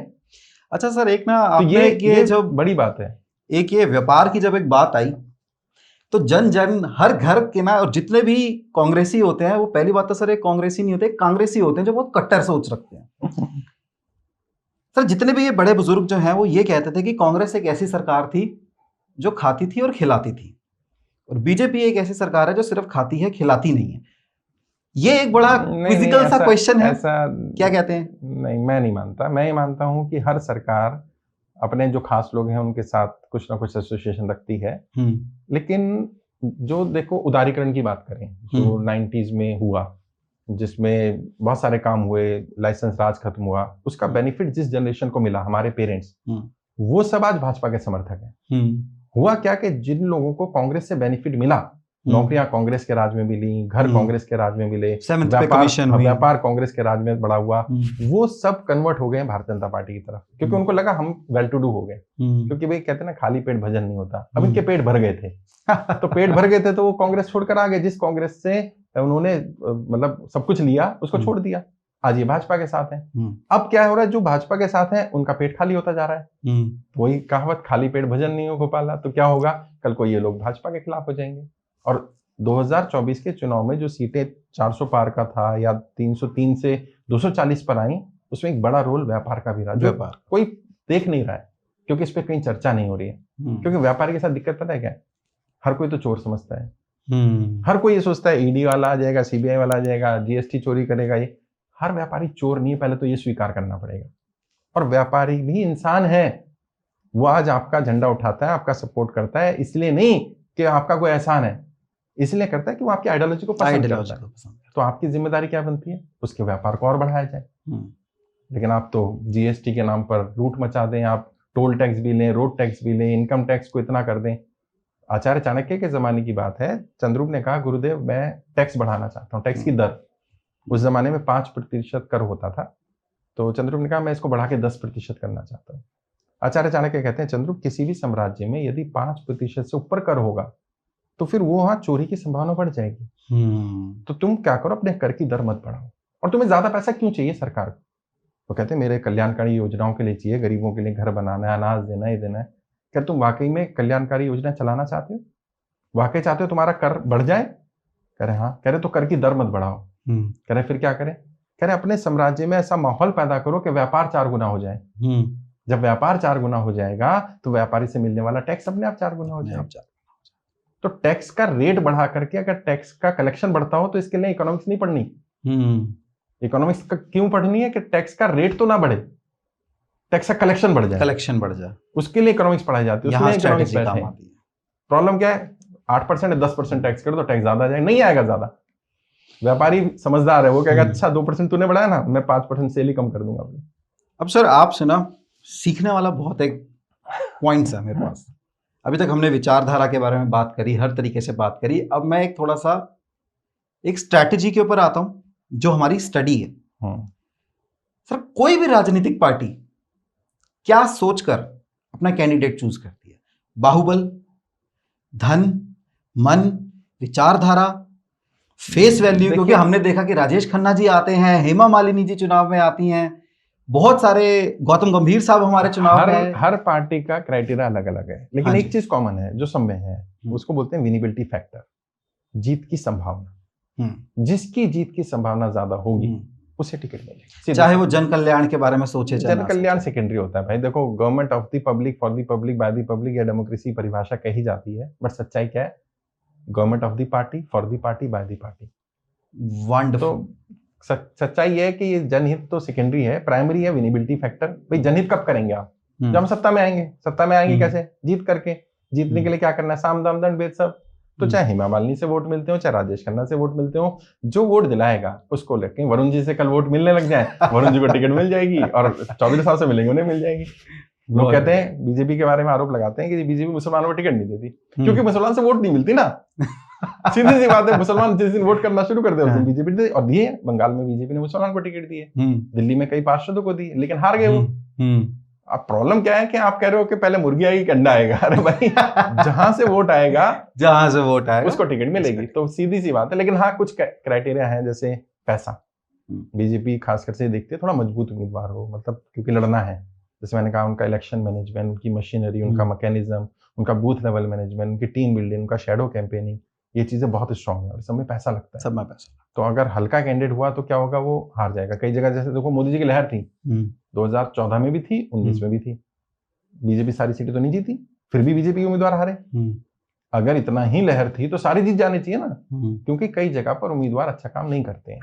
अच्छा सर, एक ना तो ये जो बड़ी बात है, एक ये व्यापार की जब एक बात आई तो जन जन हर घर के ना, और जितने भी कांग्रेसी होते हैं, वो पहली बात तो सर एक कांग्रेसी नहीं होते, कांग्रेसी होते हैं जो बहुत कट्टर सोच रखते हैं। सर जितने भी ये बड़े बुजुर्ग जो हैं वो ये कहते थे कि कांग्रेस एक ऐसी सरकार थी जो खाती थी और खिलाती थी, और बीजेपी एक ऐसी सरकार है जो सिर्फ खाती है, खिलाती नहीं है। ये एक बड़ा फिजिकल सा क्वेश्चन है, ऐसा क्या कहते हैं? नहीं, मैं नहीं मानता। मैं ये मानता हूं कि हर सरकार अपने जो खास लोग हैं उनके साथ कुछ ना कुछ एसोसिएशन रखती है। लेकिन जो देखो उदारीकरण की बात करें जो 90s में हुआ, जिसमें बहुत सारे काम हुए, लाइसेंस राज खत्म हुआ, उसका बेनिफिट जिस जनरेशन को मिला, हमारे पेरेंट्स, वो सब आज भाजपा के समर्थक हैं। हुआ क्या कि जिन लोगों को कांग्रेस से बेनिफिट मिला, नौकरियां कांग्रेस के राज में मिली, घर कांग्रेस के राज में मिले, व्यापार कांग्रेस के राज में बड़ा हुआ, वो सब कन्वर्ट हो गए भारतीय जनता पार्टी की तरफ, क्योंकि उनको लगा हम वेल टू डू हो गए। क्योंकि भाई कहते हैं ना, खाली पेट भजन नहीं होता। अब इनके पेट भर गए थे तो पेट भर गए थे तो वो कांग्रेस छोड़कर आ गए। जिस कांग्रेस से उन्होंने मतलब सब कुछ लिया, उसको छोड़ दिया। आज ये भाजपा के साथ हैं। अब क्या हो रहा है, जो भाजपा के साथ हैं उनका पेट खाली होता जा रहा है। वही कहावत, खाली पेट भजन नहीं हो गोपाला। तो क्या होगा, कल को ये लोग भाजपा के खिलाफ हो जाएंगे। और 2024 के चुनाव में जो सीटें 400 पार का था या 303 से 240 पर आई, उसमें एक बड़ा रोल व्यापार का भी रहा, जो कोई देख नहीं रहा है क्योंकि इस पर कहीं चर्चा नहीं हो रही है। क्योंकि व्यापारी के साथ दिक्कत पता है क्या, हर कोई तो चोर समझता है। हर कोई ये सोचता है ईडी वाला आ जाएगा, सीबीआई वाला आ जाएगा, जीएसटी चोरी करेगा। ये हर व्यापारी चोर नहीं है, पहले तो ये स्वीकार करना पड़ेगा। और व्यापारी भी इंसान है, वो आज आपका झंडा उठाता है, आपका सपोर्ट करता है, इसलिए नहीं कि आपका कोई एहसान है, इसलिए करता है कि वो आपकी आइडियोलॉजी को पसंद करता है। तो आपकी जिम्मेदारी क्या बनती है, उसके व्यापार को और बढ़ाया जाए। लेकिन आप तो जीएसटी के नाम पर लूट मचा दें, आप टोल टैक्स भी लें, रोड टैक्स भी लें, इनकम टैक्स को इतना कर दें। आचार्य चाणक्य के जमाने की बात है, चंद्रगुप्त ने कहा गुरुदेव मैं टैक्स बढ़ाना चाहता हूँ, टैक्स की दर। उस जमाने में 5% कर होता था, तो चंद्रगुप्त ने कहा मैं इसको बढ़ा के 10% करना चाहता हूँ। आचार्य चाणक्य कहते हैं चंद्रगुप्त, किसी भी साम्राज्य में यदि 5% से ऊपर कर होगा तो फिर वो वहां चोरी की संभावना बढ़ जाएगी। तो तुम क्या करो, अपने कर की दर मत बढ़ाओ। और तुम्हें ज्यादा पैसा क्यों चाहिए सरकार को? वो कहते हैं मेरे कल्याणकारी योजनाओं के लिए चाहिए, गरीबों के लिए घर बनाना है, अनाज देना है, ये देना है। क्या तुम वाकई में कल्याणकारी योजना चलाना चाहते हो? वाकई चाहते हो तुम्हारा कर बढ़ जाए? कह रहे हाँ। कह रहे तो कर की दर मत बढ़ाओ। कह रहे फिर क्या करें? कह रहे अपने साम्राज्य में ऐसा माहौल पैदा करो कि व्यापार 4 गुना हो जाए। जब व्यापार 4 गुना हो जाएगा तो व्यापारी से मिलने वाला टैक्स अपने आप 4 गुना हो जाएगा। तो टैक्स का रेट बढ़ा करके अगर टैक्स का कलेक्शन बढ़ता हो तो इसके लिए इकोनॉमिक्स नहीं पढ़नी। इकोनॉमिक्स का क्यों पढ़नी है कि टैक्स का रेट तो ना बढ़े, टैक्स का कलेक्शन बढ़ जाए, उसके लिए इकोनॉमिक्स पढ़ाई जाती है। उसमें इकोनॉमिक्स बैठे हैं। प्रॉब्लम क्या है, 8% या 10% टैक्स कर दो, टैक्स ज्यादा जाए, नहीं आएगा ज्यादा। व्यापारी समझदार है, वो कहेगा अच्छा 2% तूने बढ़ाया ना, मैं 5% सेल ही कम कर दूंगा। अब सर आपसे ना सीखने वाला बहुत एक पॉइंट्स है मेरे पास। अभी तक हमने विचारधारा के बारे में बात करी, हर तरीके से बात करी। अब मैं एक थोड़ा सा एक स्ट्रैटेजी के ऊपर आता हूं, जो हमारी स्टडी है। सर कोई भी राजनीतिक पार्टी क्या सोचकर अपना कैंडिडेट चूज करती है? बाहुबल, धन, मन, विचारधारा, फेस वैल्यू? क्योंकि हमने देखा कि राजेश खन्ना जी आते हैं, हेमा मालिनी जी चुनाव में आती हैं, बहुत सारे, गौतम गंभीर साहब हमारे चुनाव में। हर पार्टी का क्राइटेरिया अलग अलग है, लेकिन एक चीज कॉमन है जो सब में है, उसको बोलते हैं विनिबिलिटी फैक्टर, जीत की संभावना। जिसकी जीत की संभावना ज्यादा होगी उसे टिकट मिलेगी, चाहे वो जन कल्याण के बारे में सोचे। जन कल्याण सेकेंडरी होता है भाई। देखो, government of the public, for the public, by the public, या डेमोक्रेसी परिभाषा कही जाती है, बट सच्चाई क्या है? Government of the party, for the party, by the party. Wonderful. सच्चाई ये है कि ये जनहित तो सेकेंडरी है, प्राइमरी है विनिबिलिटी फैक्टर। भाई जनहित कब करेंगे आप? जब हम सत्ता में आएंगे। सत्ता में आएंगे कैसे? जीत करके। जीतने के लिए क्या करना है? साम दाम दंड भेद सब। तो चाहे हेमा मालिनी से वोट मिलते हो, चाहे राजेश खन्ना से वोट मिलते हो, जो वोट दिलाएगा उसको लेके। वरुण जी से कल वोट मिलने लग जाए, वरुण जी को टिकट मिल जाएगी, और चौधरी साहब से मिलेंगे उन्हें मिल जाएगी। लोग कहते हैं, बीजेपी के बारे में आरोप लगाते हैं कि बीजेपी मुसलमानों को टिकट नहीं देती, क्योंकि मुसलमान से वोट नहीं मिलती ना। सीधी सी बात है, मुसलमान जिस दिन वोट करना शुरू कर दे उस दिन बीजेपी दे, और दिए। बंगाल में बीजेपी ने मुसलमान को टिकट दिए, दिल्ली में कई पार्षदों को दिए, लेकिन हार गए वो। अब प्रॉब्लम क्या है कि आप कह रहे हो कि पहले मुर्गी आएगी कि अंडा आएगा? अरे भाई, जहां से वोट आएगा उसको टिकट मिलेगी। तो सीधी सी बात है। लेकिन हाँ, कुछ क्राइटेरिया है, जैसे पैसा। बीजेपी खासकर से देखती है थोड़ा मजबूत उम्मीदवार हो, मतलब क्योंकि लड़ना है। जैसे मैंने कहा, उनका इलेक्शन मैनेजमेंट, उनकी मशीनरी, उनका मैकेनिज्म, उनका बूथ लेवल मैनेजमेंट, उनकी टीम बिल्डिंग, उनका शैडो कैंपेनिंग, ये चीजें बहुत स्ट्रांग है और सब में पैसा लगता है। सब में पैसा। तो अगर हल्का कैंडिडेट हुआ तो क्या होगा? वो हार जाएगा। कई जगह जैसे देखो, मोदी जी की लहर थी, 2014 में भी थी, 19 में भी थी। बीजेपी सारी सीटें तो नहीं जीती, फिर भी बीजेपी के उम्मीदवार हारे। अगर इतना ही लहर थी तो सारी जीत जानी चाहिए ना, क्योंकि कई जगह पर उम्मीदवार अच्छा काम नहीं करते हैं।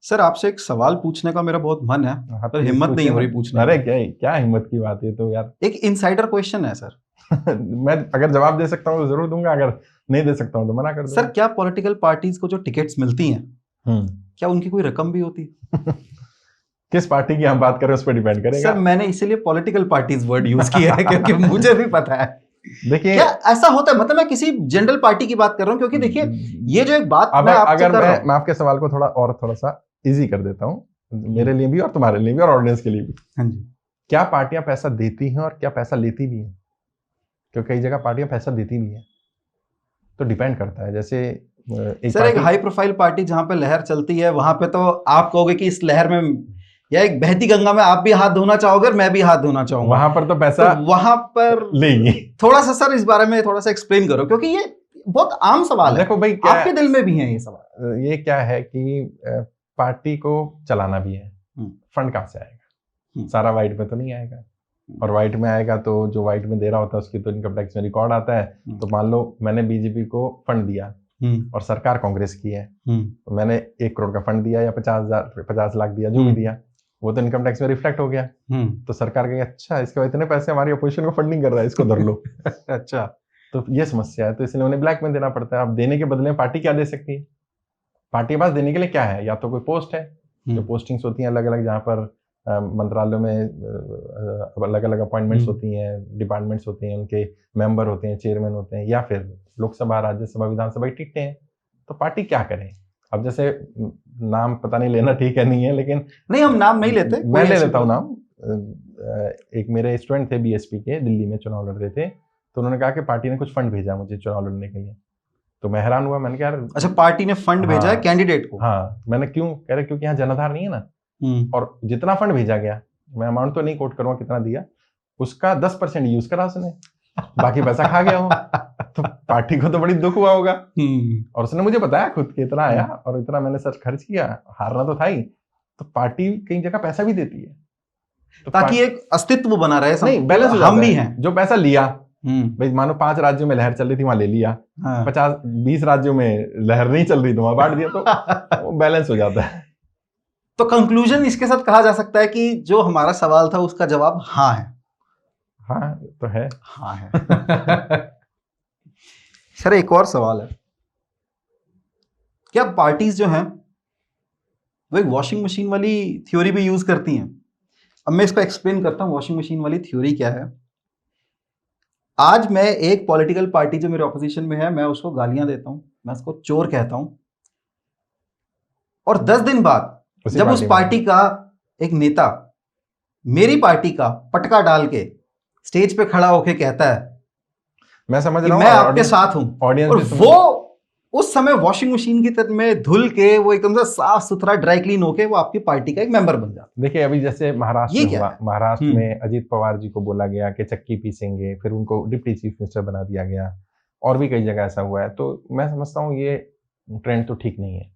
सर आपसे एक सवाल पूछने का मेरा बहुत मन है, पर हिम्मत नहीं हो रही पूछने। अरे क्या क्या हिम्मत की बात है तो यार। एक इनसाइडर क्वेश्चन है सर। मैं अगर जवाब दे सकता हूँ तो जरूर दूंगा, अगर नहीं दे सकता हूँ तो मना कर दूंगा। सर क्या पॉलिटिकल पार्टीज को जो टिकट्स मिलती हैं, क्या उनकी कोई रकम भी होती है? किस पार्टी की हम बात करें उस पर डिपेंड करेगा। सर मैंने इसीलिए पॉलिटिकल पार्टीज वर्ड यूज किया है क्योंकि मुझे भी पता है। देखिए क्या ऐसा होता है, मतलब मैं किसी जनरल पार्टी की बात कर रहा हूँ, क्योंकि देखिए ये जो एक बात मैं आपसे कर रहा हूं, मैं आपके सवाल को थोड़ा सा इजी कर देता हूँ, मेरे लिए भी और तुम्हारे लिए भी और ऑडियंस के लिए भी। हाँ जी। क्या पार्टियां पैसा देती हैं और क्या पैसा लेती भी हैं? क्योंकि कई जगह पार्टियां पैसा देती भी हैं, तो डिपेंड करता है। जैसे सर एक हाई प्रोफाइल पार्टी जहां पे लहर चलती है, वहां पे तो आप कहोगे कि इस लहर में या एक बहती गंगा में आप भी हाथ धोना चाहोगे और मैं भी हाथ धोना चाहूंगा, वहां पर तो पैसा तो वहां पर लेंगे। थोड़ा सा सर इस बारे में थोड़ा सा एक्सप्लेन करो, क्योंकि ये बहुत आम सवाल है। देखो भाई, आपके दिल में भी है ये सवाल। ये क्या है कि पार्टी को चलाना भी है, फंड कहाँ से आएगा? सारा वाइट में तो नहीं आएगा, और वाइट में आएगा तो जो वाइट में दे रहा होता है उसकी तो इनकम टैक्स में रिकॉर्ड आता है। तो मान लो मैंने बीजेपी को फंड दिया और सरकार कांग्रेस की है, तो मैंने 1 करोड़ का फंड दिया या 50 लाख दिया, जो भी दिया, वो तो इनकम टैक्स में रिफ्लेक्ट हो गया। तो सरकार कही अच्छा इसके इतने पैसे हमारी अपोजिशन को फंडिंग कर रहा है, इसको धर लो। अच्छा, तो ये समस्या है, तो इसलिए उन्हें ब्लैक में देना पड़ता है। अब देने के बदले में पार्टी क्या दे सकती है? पार्टी के पास देने के लिए क्या है? या तो कोई पोस्ट है, जो पोस्टिंग्स होती हैं अलग अलग, जहाँ पर मंत्रालयों में अलग अलग अपॉइंटमेंट्स होती हैं, डिपार्टमेंट्स होती हैं, उनके मेंबर होते हैं, चेयरमैन होते हैं, या फिर लोकसभा, राज्यसभा, विधानसभा की टिकटें हैं। तो पार्टी क्या करे? अब जैसे नाम पता नहीं लेना ठीक है नहीं है, लेकिन नहीं हम नाम नहीं लेते, मैं ले लेता हूँ नाम। एक मेरे स्टूडेंट थे बीएसपी के, दिल्ली में चुनाव लड़ रहे थे, तो उन्होंने कहा कि पार्टी ने कुछ फंड भेजा मुझे चुनाव लड़ने के लिए। तो मैं हैरान हुआ, मैंने कहा यार अच्छा पार्टी ने फंड भेजा है कैंडिडेट को? हाँ, मैंने क्यों? कह रहे क्योंकि यहाँ जनाधार नहीं है ना, और जितना फंड भेजा गया, मैं अमाउंट तो नहीं कोट करूंगा कितना दिया, उसका 10% यूज करा उसने, बाकी पैसा खा गया वो। तो पार्टी को तो बड़ी दुख हुआ होगा, और उसने मुझे बताया खुद कि इतना आया और इतना मैंने सर खर्च किया, हारना तो था ही। तो पार्टी कई जगह पैसा भी देती है, तो ताकि एक अस्तित्व बना रहे, नहीं बैलेंस हो जाता हम भी हैं। जो पैसा लिया, भाई मानो 5 राज्यों में लहर चल रही थी, वहां ले लिया, 50-20 राज्यों में लहर नहीं चल रही, तो वहां बांट दिया, तो वो बैलेंस हो जाता है। तो कंक्लूजन इसके साथ कहा जा सकता है कि जो हमारा सवाल था उसका जवाब हाँ है। हाँ तो है, हाँ है। सर एक और सवाल है, क्या पार्टीज जो हैं वो एक वॉशिंग मशीन वाली थ्योरी भी यूज करती हैं? अब मैं इसको एक्सप्लेन करता हूं, वॉशिंग मशीन वाली थ्योरी क्या है। आज मैं एक पॉलिटिकल पार्टी जो मेरे ऑपोजिशन में है, मैं उसको गालियां देता हूं, मैं उसको चोर कहता हूं, और 10 दिन बाद जब उस पार्टी का एक नेता मेरी पार्टी का पटका डाल के स्टेज पे खड़ा होके कहता है मैं समझ रहा हूं, मैं आपके साथ हूं, और वो उस समय वॉशिंग मशीन की तरह में धुल के वो एकदम से साफ सुथरा ड्राई क्लीन होके वो आपकी पार्टी का एक मेंबर बन जाता। देखिए अभी जैसे महाराष्ट्र में हुआ, महाराष्ट्र में अजीत पवार जी को बोला गया कि चक्की पीसेंगे, फिर उनको डिप्टी चीफ मिनिस्टर बना दिया गया, और भी कई जगह ऐसा हुआ है। तो मैं समझता हूँ ये ट्रेंड तो ठीक नहीं है।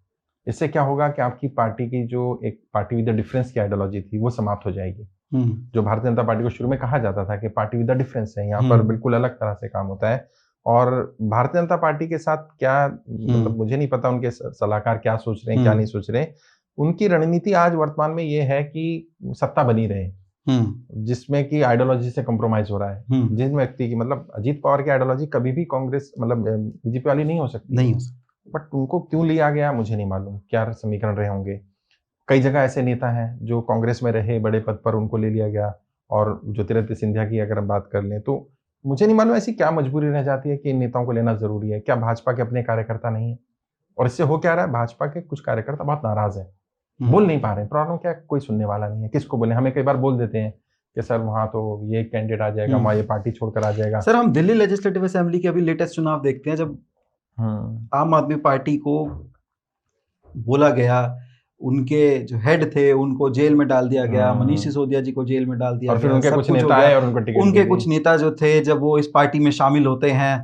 इससे क्या होगा कि आपकी पार्टी की जो एक पार्टी विद द डिफरेंस की आइडियोलॉजी थी वो समाप्त हो जाएगी। जो भारतीय जनता पार्टी को शुरू में कहा जाता था कि पार्टी विद द डिफरेंस है, यहाँ पर बिल्कुल अलग तरह से काम होता है। और भारतीय जनता पार्टी के साथ क्या, मतलब मुझे नहीं पता उनके सलाहकार क्या सोच रहे हैं, क्या नहीं सोच रहे। उनकी रणनीति आज वर्तमान में ये है कि सत्ता बनी रहे, जिसमें कि आइडियोलॉजी से कॉम्प्रोमाइज हो रहा है। जिस व्यक्ति की, मतलब अजीत पवार की आइडियोलॉजी कभी भी कांग्रेस, मतलब बीजेपी वाली नहीं हो सकती, नहीं हो सकती, बट उनको क्यों लिया गया मुझे नहीं मालूम, क्या समीकरण रहे होंगे। कई जगह ऐसे नेता हैं जो कांग्रेस में रहे बड़े पद पर, उनको ले लिया गया। और ज्योतिरादित्य सिंधिया की अगर हम बात कर लें तो मुझे नहीं मालूम ऐसी क्या मजबूरी रह जाती है कि इन नेताओं को लेना जरूरी है। क्या भाजपा के अपने कार्यकर्ता नहीं है? और इससे हो क्या रहा है, भाजपा के कुछ कार्यकर्ता बहुत नाराज हैं, बोल नहीं पा रहे। प्रॉब्लम क्या है, कोई सुनने वाला नहीं है, किसको बोले। हमें कई बार बोल देते हैं कि सर वहां तो ये कैंडिडेट आ जाएगा, वहां ये पार्टी छोड़कर आ जाएगा। सर हम दिल्ली लेजिस्लेटिव असेंबली के अभी लेटेस्ट चुनाव देखते हैं, जब आम आदमी पार्टी को बोला गया, उनके जो हेड थे उनको जेल में डाल दिया गया, मनीष सिसोदिया जी को जेल में डाल दिया और गया, फिर उनके कुछ नेता आए और उनको टिकट, उनके कुछ नेता जो थे जब वो इस पार्टी में शामिल होते हैं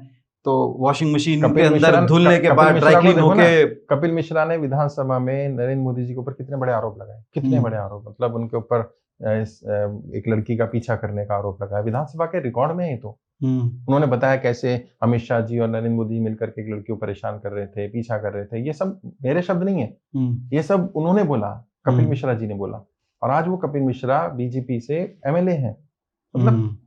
तो वॉशिंग मशीन के अंदर धुलने के बाद ड्राई क्लीन होके। कपिल मिश्रा ने विधानसभा में नरेंद्र मोदी जी के ऊपर कितने बड़े आरोप लगाए, कितने बड़े आरोप, मतलब उनके ऊपर एक लड़की का पीछा करने का आरोप लगाया, विधानसभा के रिकॉर्ड में ही। तो उन्होंने बताया कैसे अमित शाह जी और नरेंद्र मोदी मिलकर के एक लड़की को परेशान कर रहे थे, पीछा कर रहे थे। ये सब मेरे शब्द नहीं है, ये सब उन्होंने बोला, कपिल मिश्रा जी ने बोला। और आज वो कपिल मिश्रा बीजेपी से एमएलए हैं। मतलब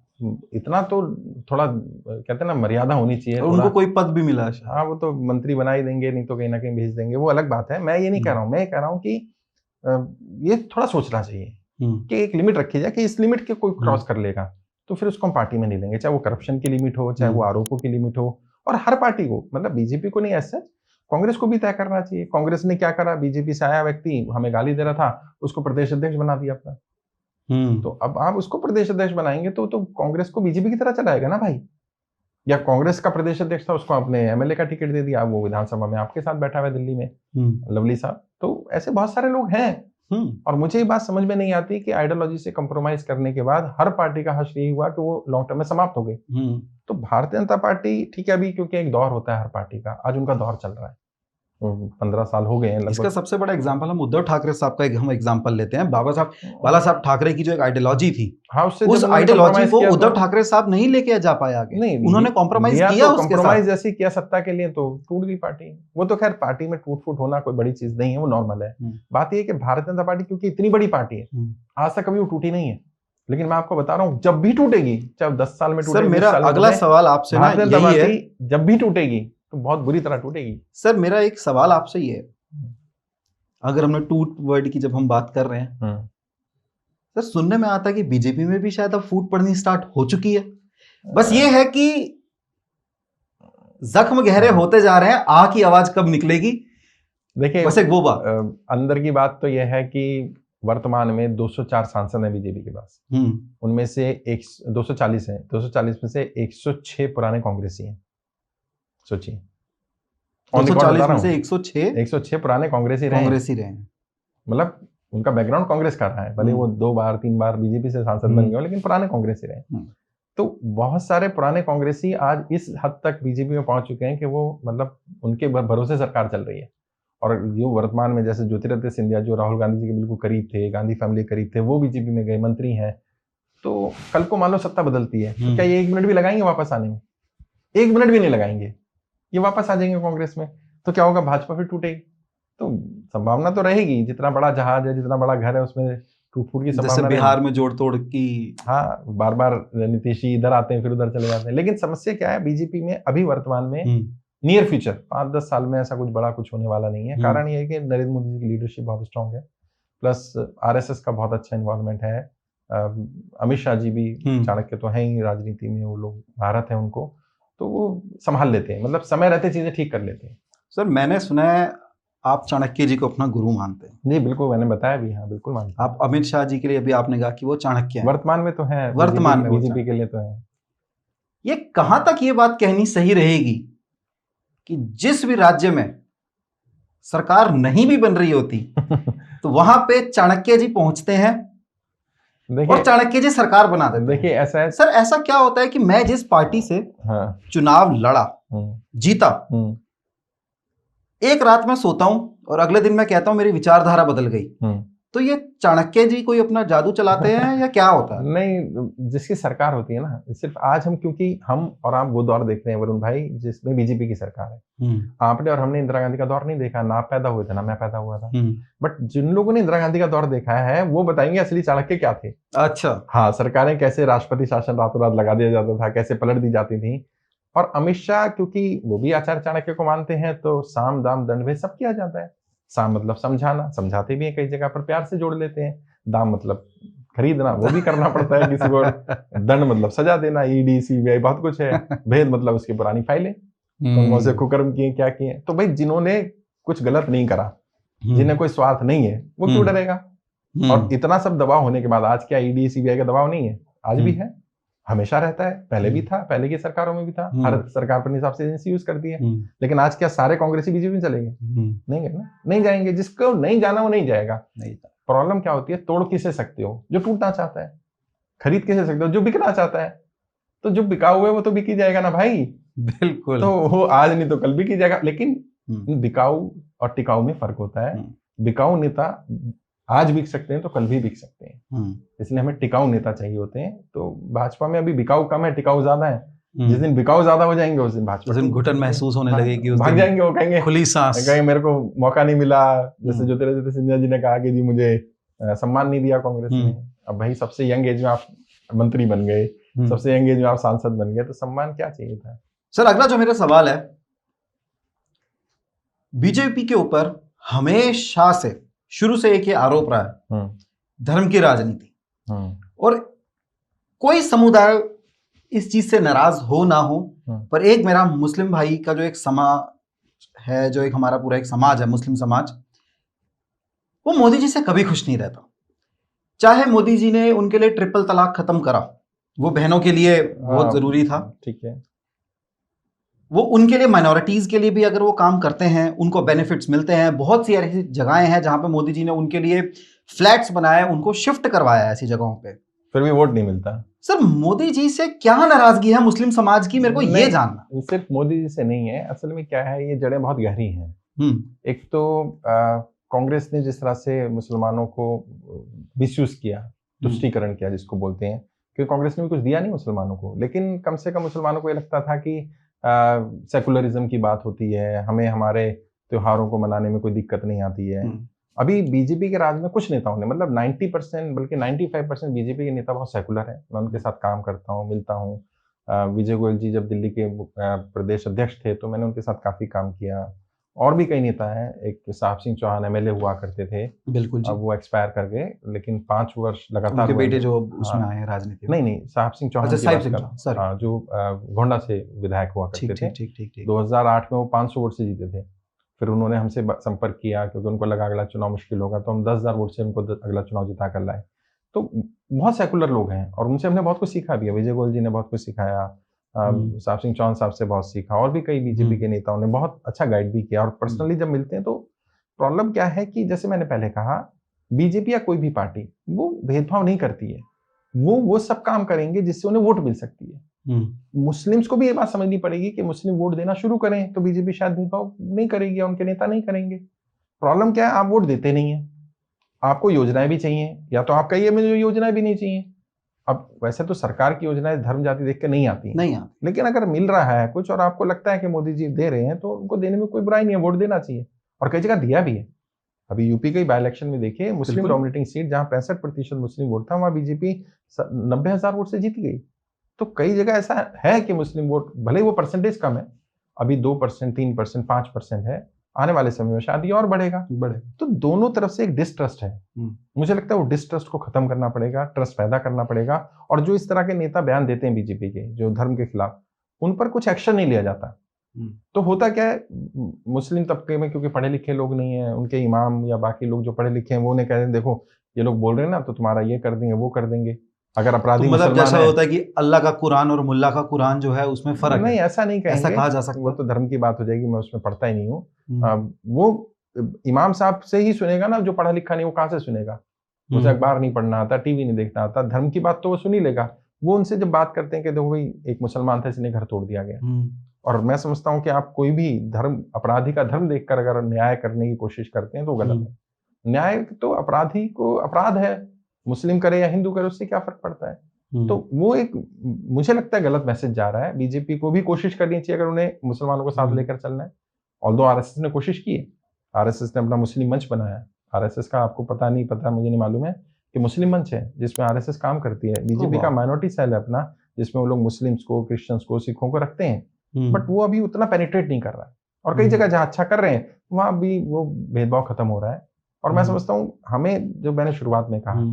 इतना तो थोड़ा कहते हैं ना, मर्यादा होनी चाहिए। उनको कोई पद भी मिला। हाँ, वो तो मंत्री बना ही देंगे, नहीं तो कहीं ना कहीं भेज देंगे, वो अलग बात है। मैं ये नहीं कह रहा हूँ, मैं ये कह रहा हूँ कि ये थोड़ा सोचना चाहिए कि एक लिमिट रखी जाए कि इस लिमिट के कोई क्रॉस कर लेगा तो फिर उसको हम पार्टी में नहीं लेंगे, चाहे वो करप्शन की लिमिट हो, चाहे वो आरोपों की लिमिट हो। और हर पार्टी को, मतलब बीजेपी को नहीं, ऐसे कांग्रेस को भी तय करना चाहिए। कांग्रेस ने क्या करा, बीजेपी से आया व्यक्ति हमें गाली दे रहा था, उसको प्रदेश अध्यक्ष बना दिया अपना। तो अब आप उसको प्रदेश अध्यक्ष बनाएंगे तो कांग्रेस को बीजेपी की तरह चलाएगा ना भाई। या कांग्रेस का प्रदेश अध्यक्ष था, उसको आपने एमएलए का टिकट दे दिया, वो विधानसभा में आपके साथ बैठा हुआ है दिल्ली में, लवली साहब। तो ऐसे बहुत सारे लोग हैं। और मुझे ये बात समझ में नहीं आती कि आइडियोलॉजी से कंप्रोमाइज करने के बाद हर पार्टी का हश्र यही हुआ कि वो लॉन्ग टर्म में समाप्त हो गई। तो भारतीय जनता पार्टी ठीक है, अभी क्योंकि एक दौर होता है हर पार्टी का, आज उनका दौर चल रहा है, 15 साल हो गए हैं लगभग। इसका सबसे बड़ा एग्जांपल हम उद्धव ठाकरे साहब का हम एग्जांपल लेते हैं। बाला साहब ठाकरे की जो एक आइडियोलॉजी थी, हाँ, उससे उस आइडियोलॉजी को उद्धव ठाकरे साहब नहीं लेके जा पाए आगे। नहीं, उन्होंने कॉम्प्रोमाइज किया, उसके कॉम्प्रोमाइज जैसी किया सत्ता के लिए, तो टूट गई पार्टी। वो तो खैर पार्टी में टूट फूट होना कोई बड़ी चीज नहीं है, वो नॉर्मल है। बात ये है कि भारतीय जनता पार्टी क्योंकि इतनी बड़ी पार्टी है, आज तक कभी वो टूटी नहीं है। लेकिन मैं आपको बता रहा हूँ, जब भी टूटेगी, चाहे 10 साल में टूटे। सर, मेरा अगला सवाल आपसे ना यही है, जब भी टूटेगी तो बहुत बुरी तरह टूटेगी। सर, मेरा एक सवाल आपसे ये है, अगर हमने टूट वर्ड की जब हम बात कर रहे हैं, सर सुनने में आता है कि बीजेपी में भी शायद अब फूट पड़नी स्टार्ट हो चुकी है। बस ये है कि जख्म गहरे होते जा रहे हैं, आह की आवाज कब निकलेगी? देखिए, बस एक वो बात अंदर की बात तो यह है कि वर्तमान में 204 सांसद हैं बीजेपी के पास। उनमें से 240 हैं, 240 में से 106 पुराने कांग्रेसी हैं। सोचिए, 240 में से 106 पुराने कांग्रेसी रहे। मतलब उनका बैकग्राउंड कांग्रेस का रहा है, भले वो 2 बार 3 बार बीजेपी से सांसद बन गए, लेकिन पुराने कांग्रेसी रहे। तो बहुत सारे पुराने कांग्रेसी आज इस हद तक बीजेपी में पहुंच चुके हैं कि वो, मतलब उनके भरोसे सरकार चल रही है। और जो वर्तमान में जैसे ज्योतिरादित्य सिंधिया, जो राहुल गांधी जी के बिल्कुल करीब थे, गांधी फैमिली के करीब थे, वो बीजेपी में गए, मंत्री हैं। तो कल को मान लो सत्ता बदलती है, तो क्या ये 1 मिनट भी लगाएंगे वापस आने में? 1 मिनट भी नहीं लगाएंगे, ये वापस आ जाएंगे कांग्रेस में। तो क्या होगा, भाजपा फिर टूटेगी। तो संभावना तो रहेगी, जितना बड़ा जहाज है, जितना बड़ा घर है, उसमें टूट फूट की संभावना। जैसे बिहार में जोड़ तोड़ की, हाँ, बार बार नीतीश जी इधर आते हैं फिर उधर चले जाते हैं। लेकिन समस्या क्या है, बीजेपी में अभी वर्तमान में नियर फ्यूचर 5-10 साल में ऐसा कुछ बड़ा कुछ होने वाला नहीं है। कारण ये है कि नरेंद्र मोदी जी की लीडरशिप बहुत स्ट्रांग है, प्लस आरएसएस का बहुत अच्छा इन्वॉल्वमेंट है। अमित शाह जी भी चाणक्य तो हैं ही राजनीति में, वो लोग भारत है उनको, तो वो संभाल लेते हैं, मतलब समय रहते चीजें ठीक कर लेते हैं। सर, मैंने सुना है आप चाणक्य जी को अपना गुरु मानते हैं। जी बिल्कुल, मैंने बताया भी, हाँ बिल्कुल मानते हैं। आप अमित शाह जी के लिए अभी आपने कहा कि वो चाणक्य हैं। वर्तमान में तो है, वर्तमान में बीजेपी के लिए तो है। ये कहां तक ये बात कहनी सही रहेगी कि जिस भी राज्य में सरकार नहीं भी बन रही होती तो वहां पे चाणक्य जी पहुंचते हैं और चाणक्य जी सरकार बना देते हैं? देखिए, ऐसा है सर, ऐसा क्या होता है कि मैं जिस पार्टी से चुनाव लड़ा, जीता, एक रात में सोता हूं और अगले दिन मैं कहता हूं मेरी विचारधारा बदल गई, तो ये चाणक्य जी कोई अपना जादू चलाते हैं या क्या होता है? नहीं, जिसकी सरकार होती है ना, सिर्फ आज हम, क्योंकि हम और आप वो दौर देख रहे हैं वरुण भाई जिसमें बीजेपी की सरकार है। आपने और हमने इंदिरा गांधी का दौर नहीं देखा, ना आप पैदा हुए थे ना मैं पैदा हुआ था। बट जिन लोगों ने इंदिरा गांधी का दौर देखा है वो बताएंगे असली चाणक्य क्या थे। अच्छा, हाँ, सरकारें कैसे, राष्ट्रपति शासन रातों रात लगा दिया जाता था, कैसे पलट दी जाती थी। और अमित शाह, क्योंकि वो भी आचार्य चाणक्य को मानते हैं, तो साम दाम दंड भेद सब किया जाता है। साम मतलब समझाना, समझाते भी हैं कई जगह पर, प्यार से जोड़ लेते हैं। दाम मतलब खरीदना, वो भी करना पड़ता है किसी को। दंड मतलब सजा देना, ईडी सीबीआई बहुत कुछ है। भेद मतलब उसकी पुरानी फाइलें, कौन से कुकर्म किए, क्या किए। तो भाई जिन्होंने कुछ गलत नहीं करा, जिन्हें कोई स्वार्थ नहीं है, वो क्यों डरेगा? और इतना सब दबाव होने के बाद आज क्या ईडी सीबीआई का दबाव नहीं है? आज भी है, हमेशा रहता है, पहले भी था, पहले की सरकारों में भी था। हर सरकार अपने हिसाब से एजेंसी यूज करती है। लेकिन आज क्या सारे कांग्रेसी बीजेपी में चलेंगे? नहीं गए ना, नहीं जाएंगे। जिसको नहीं जाना वो नहीं जाएगा। प्रॉब्लम क्या होती है, तोड़ किसे सकते हो? जो टूटना चाहता है। खरीद किसे सकते हो? जो बिकना चाहता है। तो जो बिकाऊ है वो तो बिकी जाएगा ना भाई। बिल्कुल, तो वो आज नहीं तो कल बिकी जाएगा। लेकिन बिकाऊ और टिकाऊ में फर्क होता है। बिकाऊ नेता आज बिक सकते हैं तो कल भी बिक सकते हैं, इसलिए हमें टिकाऊ नेता चाहिए होते हैं। तो भाजपा में अभी बिकाऊ कम है, टिकाऊ ज्यादा है। जिस दिन बिकाऊ ज्यादा हो जाएंगे उस दिन भाजपा, उस दिन घुटन महसूस होने लगेगी, उस भाग दिन जाएंगे, वो कहेंगे खुली सांस, कहेंगे मेरे को मौका नहीं मिला। जैसे ज्योतिरादित्य सिंधिया जी ने कहा कि जी मुझे सम्मान नहीं दिया कांग्रेस ने। अब भाई सबसे यंग एज में आप मंत्री बन गए, सबसे यंग एज में आप सांसद बन गए, तो सम्मान क्या चाहिए था। सर अगला जो मेरा सवाल है, बीजेपी के ऊपर हमेशा से शुरू से एक ये आरोप रहा है धर्म की राजनीति, और कोई समुदाय इस चीज से नाराज हो ना हो, पर एक मेरा मुस्लिम भाई का जो एक समाज है, जो एक हमारा पूरा एक समाज है मुस्लिम समाज, वो मोदी जी से कभी खुश नहीं रहता। चाहे मोदी जी ने उनके लिए ट्रिपल तलाक खत्म करा, वो बहनों के लिए बहुत जरूरी था, ठीक है, वो उनके लिए माइनॉरिटीज के लिए भी अगर वो काम करते हैं उनको बेनिफिट्स मिलते हैं। बहुत सी ऐसी जगहें हैं जहां पे मोदी जी ने उनके लिए फ्लैट्स बनाए, उनको शिफ्ट करवाया ऐसी जगहों पे, फिर भी वोट नहीं मिलता। सर मोदी जी से क्या नाराजगी है मुस्लिम समाज की, मेरे को ये जानना। सिर्फ मोदी जी से नहीं है, असल में क्या है, ये जड़ें बहुत गहरी हैं। एक तो कांग्रेस ने जिस तरह से मुसलमानों को मिसयूज किया, तुष्टीकरण किया जिसको बोलते हैं, क्योंकि कांग्रेस ने भी कुछ दिया नहीं मुसलमानों को, लेकिन कम से कम मुसलमानों को ये लगता था कि सेकुलरिज्म की बात होती है, हमें हमारे त्योहारों को मनाने में कोई दिक्कत नहीं आती है। अभी बीजेपी के राज में कुछ नेताओं ने, मतलब 90% बल्कि 95% बीजेपी के नेता बहुत सेकुलर हैं। मैं उनके साथ काम करता हूँ, मिलता हूँ। विजय गोयल जी जब दिल्ली के प्रदेश अध्यक्ष थे तो मैंने उनके साथ काफी काम किया। और भी कई नेता हैं, एक साहब सिंह चौहान एमएलए हुआ करते थे, बिल्कुल जी, अब वो एक्सपायर कर गए, लेकिन 5 वर्ष लगातार उनके बेटे जो उसमें आए हैं राजनीति में। नहीं साहब सिंह चौहान जो गोंडा से विधायक हुआ करते थे। 2008 में वो 500 वोट से जीते थे। फिर उन्होंने हमसे संपर्क किया क्योंकि उनको लगा अगला चुनाव मुश्किल होगा, तो हम 10,000 वोट से उनको अगला चुनाव जिता कर लाए। तो बहुत सेकुलर लोग हैं और उनसे हमने बहुत कुछ सीखा भी है। विजय गोयल जी ने बहुत कुछ सिखाया, साहब सिंह चौहान साहब से बहुत सीखा, और भी कई बीजेपी के नेताओं ने बहुत अच्छा गाइड भी किया। और पर्सनली जब मिलते हैं तो प्रॉब्लम क्या है कि जैसे मैंने पहले कहा, बीजेपी या कोई भी पार्टी वो भेदभाव नहीं करती है, वो सब काम करेंगे जिससे उन्हें वोट मिल सकती है। मुस्लिम्स को भी ये बात समझनी पड़ेगी कि मुस्लिम वोट देना शुरू करें तो बीजेपी शायद भेदभाव नहीं करेगी या उनके नेता नहीं करेंगे। प्रॉब्लम क्या है, आप वोट देते नहीं है, आपको योजनाएं भी चाहिए, या तो आप कहिए मुझे योजनाएं भी नहीं चाहिए। अब वैसे तो सरकार की योजनाएं धर्म जाति देख के नहीं आती, लेकिन अगर मिल रहा है कुछ और आपको लगता है कि मोदी जी दे रहे हैं तो उनको देने में कोई बुराई नहीं है, वोट देना चाहिए। और कई जगह दिया भी है। अभी यूपी के बाई इलेक्शन में देखिए, मुस्लिम डोमिनेटिंग सीट जहां 65% मुस्लिम वोट था, वहां बीजेपी 90,000 वोट से जीत गई। तो कई जगह ऐसा है कि मुस्लिम वोट, भले वो परसेंटेज कम है, अभी 2%, 3%, 5% है, आने वाले समय में शायद ये और बढ़ेगा। तो दोनों तरफ से एक डिस्ट्रस्ट है। मुझे लगता है वो डिस्ट्रस्ट को खत्म करना पड़ेगा, ट्रस्ट पैदा करना पड़ेगा। और जो इस तरह के नेता बयान देते हैं बीजेपी के, जो धर्म के खिलाफ, उन पर कुछ एक्शन नहीं लिया जाता। तो होता क्या है, मुस्लिम तबके में क्योंकि पढ़े लिखे लोग नहीं है, उनके इमाम या बाकी लोग जो पढ़े लिखे हैं वो उन्हें कह रहे हैं देखो ये लोग बोल रहे हैं ना, तो तुम्हारा ये कर देंगे वो कर देंगे। अगर अपराधी मतलब जैसा होता है कि अल्लाह का कुरान और मुल्ला का कुरान जो है उसमें फर्क नहीं, ऐसा नहीं कहेंगे, ऐसा कहा जा सकता, वो तो धर्म की बात हो जाएगी, मैं उसमें पढ़ता ही नहीं हूँ। वो इमाम साहब से ही सुनेगा ना, जो पढ़ा लिखा नहीं वो कहाँ से सुनेगा? उसे अखबार नहीं पढ़ना आता, टीवी नहीं देखना आता, धर्म की बात तो वो सुन ही लेगा। वो उनसे जब बात करते हैं कि देखो भाई एक मुसलमान था, इसने घर तोड़ दिया गया, और मैं समझता हूँ कि आप कोई भी धर्म, अपराधी का धर्म देखकर अगर न्याय करने की कोशिश करते हैं तो गलत है। न्याय तो अपराधी को अपराध है, मुस्लिम करे या हिंदू करे उससे क्या फर्क पड़ता है? तो वो एक, मुझे लगता है गलत मैसेज जा रहा है। बीजेपी को भी कोशिश करनी चाहिए अगर उन्हें मुसलमानों को साथ लेकर चलना है। ऑल्दो आरएसएस ने कोशिश की है, आरएसएस ने अपना मुस्लिम मंच बनाया। आरएसएस का आपको पता नहीं पता, मुझे नहीं मालूम है कि मुस्लिम मंच है जिसमें आरएसएस काम करती है। बीजेपी का माइनॉरिटी सेल है अपना, जिसमें वो लोग मुस्लिम्स को, क्रिश्चियंस को, सिखों को रखते हैं, बट वो अभी उतना पेनिट्रेट नहीं कर रहा है। और कई जगह जहां अच्छा कर रहे हैं वहां भी वो भेदभाव खत्म हो रहा है। और मैं समझता हूँ हमें, जो मैंने शुरुआत में कहा,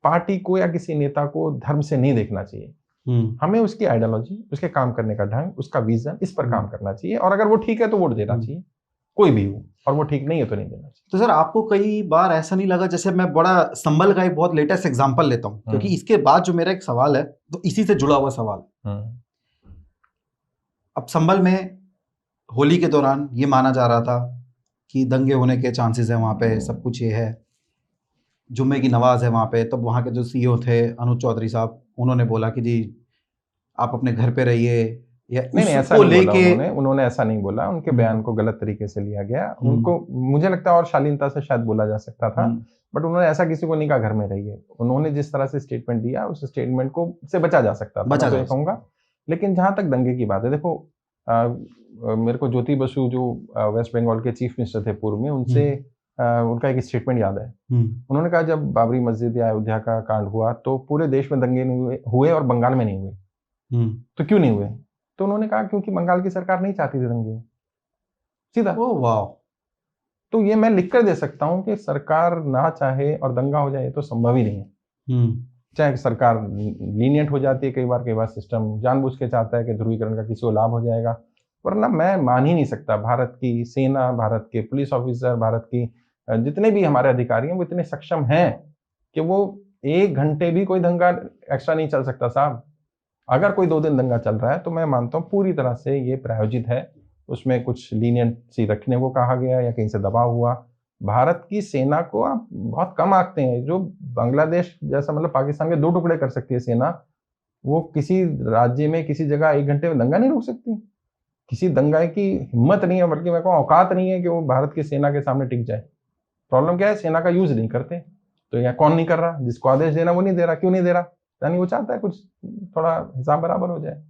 पार्टी को या किसी नेता को धर्म से नहीं देखना चाहिए। हमें उसकी आइडियोलॉजी, उसके काम करने का ढंग, उसका विजन, इस पर काम करना चाहिए। और अगर वो ठीक है तो वोट देना चाहिए, कोई भी हो, और वो ठीक नहीं है तो नहीं देना चाहिए। तो सर आपको कई बार ऐसा नहीं लगा, जैसे मैं बड़ा संभल का एक बहुत लेटेस्ट एग्जांपल लेता हूं, क्योंकि इसके बाद जो मेरा एक सवाल है तो इसी से जुड़ा हुआ सवाल है। अब संभल में होली के दौरान ये माना जा रहा था कि दंगे होने के चांसेस है, वहाँ पे सब कुछ ये है, जुम्मे की नमाज है वहाँ पे। तब वहाँ के जो सीईओ थे अनुज चौधरी साहब, उन्होंने बोला कि जी आप अपने घर पे रहिए, या नहीं ऐसा नहीं बोला उन्होंने ऐसा नहीं बोला। उनके बयान को गलत तरीके से लिया गया। उनको मुझे लगता है और शालीनता से शायद बोला जा सकता था, बट उन्होंने ऐसा किसी को नहीं कहा घर में रहिए। उन्होंने जिस तरह से स्टेटमेंट दिया, उस स्टेटमेंट को से बचा जा सकता था, मैं तो कहूँगा। लेकिन जहां तक दंगे की बात है, देखो मेरे को ज्योति बसु जो वेस्ट बंगाल के चीफ मिनिस्टर थे पूर्व में, उनसे उनका एक स्टेटमेंट याद है। उन्होंने कहा जब बाबरी मस्जिद या अयोध्या का कांड हुआ तो पूरे देश में दंगे नहीं हुए और बंगाल में नहीं हुए। तो क्यों नहीं हुए? तो उन्होंने कहा क्योंकि बंगाल की सरकार नहीं चाहती थी दंगे, सीधा। ओह वाह। तो ये मैं लिख कर दे सकता हूँ कि सरकार ना चाहे और दंगा हो जाए तो संभव ही नहीं है। चाहे सरकार लीनियंट हो जाती है कई बार सिस्टम जानबूझ के चाहता है कि ध्रुवीकरण का किसी को लाभ हो जाएगा, वरना मैं मान ही नहीं सकता भारत की सेना, भारत के पुलिस ऑफिसर, भारत की जितने भी हमारे अधिकारी हैं वो इतने सक्षम हैं कि वो 1 घंटे भी कोई दंगा एक्स्ट्रा नहीं चल सकता साहब। अगर कोई 2 दिन दंगा चल रहा है तो मैं मानता हूँ पूरी तरह से ये प्रायोजित है, उसमें कुछ लीनियंसी रखने को कहा गया या कहीं से दबाव हुआ। भारत की सेना को आप बहुत कम आंकते हैं, जो बांग्लादेश जैसा मतलब पाकिस्तान के 2 टुकड़े कर सकती है सेना, वो किसी राज्य में किसी जगह 1 घंटे में दंगा नहीं रोक सकती। किसी दंगा की हिम्मत नहीं है, बल्कि मेरे को औकात नहीं है कि वो भारत की सेना के सामने टिक जाए। प्रॉब्लम क्या है, सेना का यूज नहीं करते। तो यहाँ कौन नहीं कर रहा? जिसको आदेश देना वो नहीं दे रहा। क्यों नहीं दे रहा? यानी वो चाहता है कुछ थोड़ा हिसाब बराबर हो जाए।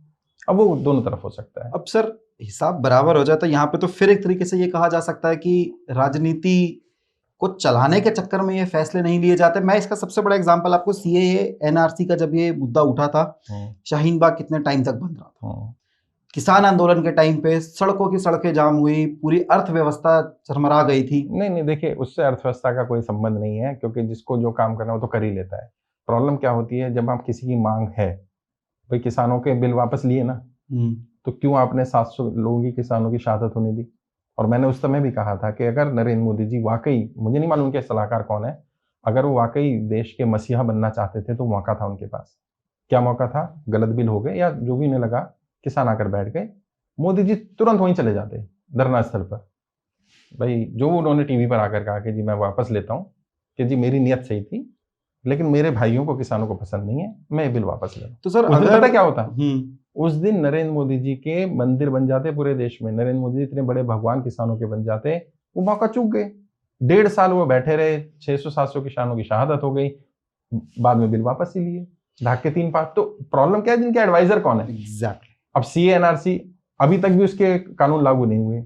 अब वो दोनों तरफ हो सकता है। अब सर हिसाब बराबर हो जाए तो यहाँ पे तो फिर एक तरीके से ये कहा जा सकता है कि राजनीति को चलाने के चक्कर में ये फैसले नहीं लिए जाते। मैं इसका सबसे बड़ा एग्जांपल आपको सीएए एनआरसी का जब ये मुद्दा उठा था, शाहीन बाग कितने टाइम तक बंद रहा था। किसान आंदोलन के टाइम पे सड़कों की सड़कें जाम हुई, पूरी अर्थव्यवस्था चरमरा गई थी। नहीं देखिए, उससे अर्थव्यवस्था का कोई संबंध नहीं है, क्योंकि जिसको जो काम करना हो तो कर ही लेता है। प्रॉब्लम क्या होती है, जब आप किसी की मांग है, भाई किसानों के बिल वापस लिए ना, तो क्यों आपने 700 लोगों की किसानों की शहादत होने दी? और मैंने उस समय भी कहा था कि अगर नरेंद्र मोदी जी वाकई, मुझे नहीं मालूम उनके सलाहकार कौन है, अगर वो वाकई देश के मसीहा बनना चाहते थे तो मौका था उनके पास। क्या मौका था? गलत बिल हो गए या जो भी उन्हें लगा, किसान आकर बैठ गए, मोदी जी तुरंत वहीं चले जाते धरना स्थल पर। भाई जो उन्होंने टीवी पर आकर कहा कि जी मैं वापस लेता हूँ, कि जी मेरी नीयत सही थी, लेकिन मेरे भाइयों को, किसानों को पसंद नहीं है, मैं ये बिल वापस ले। तो सर अगर पता क्या होता, उस दिन नरेंद्र मोदी जी के मंदिर बन जाते पूरे देश में, नरेंद्र मोदी जी इतने बड़े भगवान किसानों के बन जाते। वो मौका चूक गए। 1.5 साल वो बैठे रहे, 600-700 किसानों की शहादत हो गई, बाद में बिल वापस ही लिए, ढाक के 3 पास। तो प्रॉब्लम क्या है, जिनके एडवाइजर कौन है? एग्जैक्टली। अब सीए एनआरसी अभी तक भी उसके कानून लागू नहीं हुए,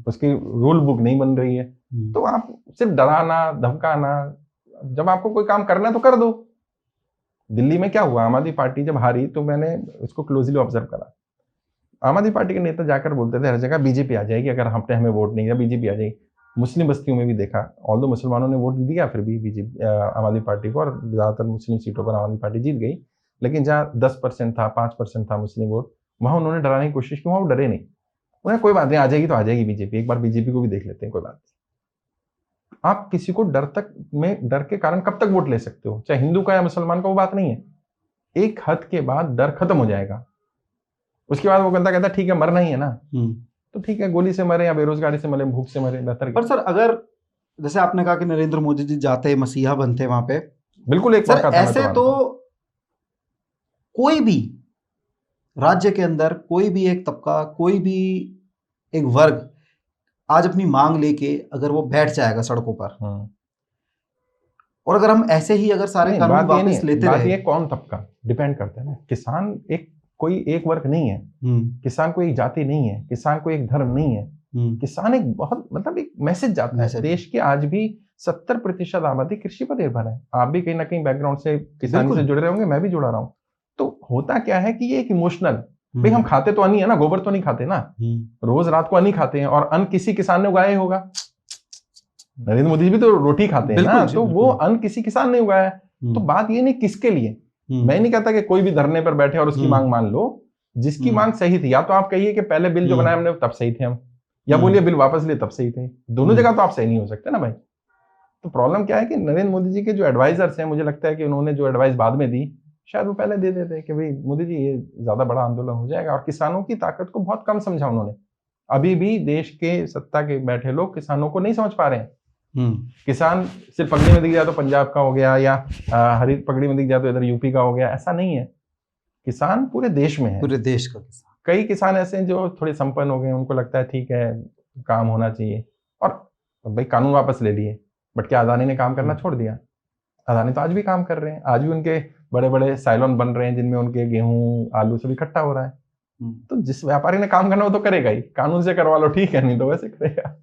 उसकी रूल बुक नहीं बन रही है। तो आप सिर्फ डराना, धमकाना, जब आपको कोई काम करना है तो कर दो। दिल्ली में क्या हुआ, आम आदमी पार्टी जब हारी तो मैंने इसको क्लोजली ऑब्जर्व करा। आम आदमी पार्टी के नेता जाकर बोलते थे हर जगह बीजेपी आ जाएगी अगर हमने हमें वोट नहीं दिया, बीजेपी आ जाएगी। मुस्लिम बस्तियों में भी देखा, ऑल्दो मुसलमानों ने वोट दिया फिर भी बीजेपी आम आदमी पार्टी को, और ज्यादातर मुस्लिम सीटों पर आम आदमी पार्टी जीत गई। लेकिन जहाँ 10% था, 5% था मुस्लिम वोट, वहां उन्होंने डराने की कोशिश की, वहां वो डरे नहीं। उन्हें कोई बात नहीं, आ जाएगी तो आ जाएगी बीजेपी, एक बार बीजेपी को भी देख लेते हैं, कोई बात नहीं। आप किसी को डर के कारण कब तक वोट ले सकते हो, चाहे हिंदू का या मुसलमान का, वो बात नहीं है। एक हद के बाद डर खत्म हो जाएगा। उसके बाद वो कहता ठीक है मरना ही है ना, तो ठीक है, गोली से मरे या बेरोजगारी से मरे, भूख से मरे, बेहतर। पर सर अगर जैसे आपने कहा कि नरेंद्र मोदी जी जाते, मसीहा बनते वहां पे, बिल्कुल एक सर ऐसे तो कोई भी राज्य के अंदर कोई भी एक तबका, कोई भी एक वर्ग आज अपनी मांग लेके अगर वो बैठ जाएगा सड़कों पर, और अगर हम ऐसे ही अगर सारे कानून वापस लेते रहे, ये कौन तबका डिपेंड करता है ना। किसान कोई एक वर्ग नहीं है, किसान कोई एक जाति नहीं है, किसान कोई एक धर्म नहीं है। किसान एक बहुत मतलब एक मैसेज जाता है। देश की आज भी 70% आबादी कृषि पर निर्भर है। आप भी कहीं ना कहीं बैकग्राउंड से किसानी से जुड़े रहे होंगे, मैं भी जुड़ा रहा हूँ। तो होता क्या है कि ये एक इमोशनल, भाई हम खाते तो अन्न है ना, गोबर तो नहीं खाते ना, रोज रात को अन्न खाते हैं, और अन्न किसी किसान ने उगाया ही होगा। नरेंद्र मोदी भी तो रोटी खाते हैं ना, तो वो अन्न किसी किसान ने उगाया है। तो बात ये नहीं किसके लिए, मैं नहीं कहता कि कोई भी धरने पर बैठे और उसकी मांग मान लो। जिसकी मांग सही थी, या तो आप कहिए कि पहले बिल जो बनाया हमने तब सही थे हम, या बोलिए बिल वापस लिए तब सही थे। दोनों जगह तो आप सही नहीं हो सकते ना भाई। तो प्रॉब्लम क्या है कि नरेंद्र मोदी जी के जो एडवाइजर्स हैं, मुझे लगता है कि उन्होंने जो एडवाइस बाद में दी, शायद वो पहले दे देते कि भाई मोदी जी ये ज्यादा बड़ा आंदोलन हो जाएगा। और किसानों की ताकत को बहुत कम समझा उन्होंने। अभी भी देश के सत्ता के बैठे लोग किसानों को नहीं समझ पा रहे हैं। किसान सिर्फ पगड़ी में दिख जाए तो पंजाब का हो गया, या हरी पगड़ी में दिख जाए तो इधर यूपी का हो गया, ऐसा नहीं है। किसान पूरे देश में है, पूरे देश का किसान। कई किसान ऐसे हैं जो थोड़े संपन्न हो गए, उनको लगता है ठीक है काम होना चाहिए, और भाई कानून वापस ले लिए। बट क्या अदानी ने काम करना छोड़ दिया? अदानी तो आज भी काम कर रहे हैं, आज भी उनके बड़े बड़े साइलोन बन रहे हैं जिनमें उनके गेहूं, आलू सब इकट्ठा हो रहा है। तो जिस व्यापारी ने काम करना वो तो करेगा ही, कानून से करवा लो ठीक है, नहीं तो वैसे करेगा।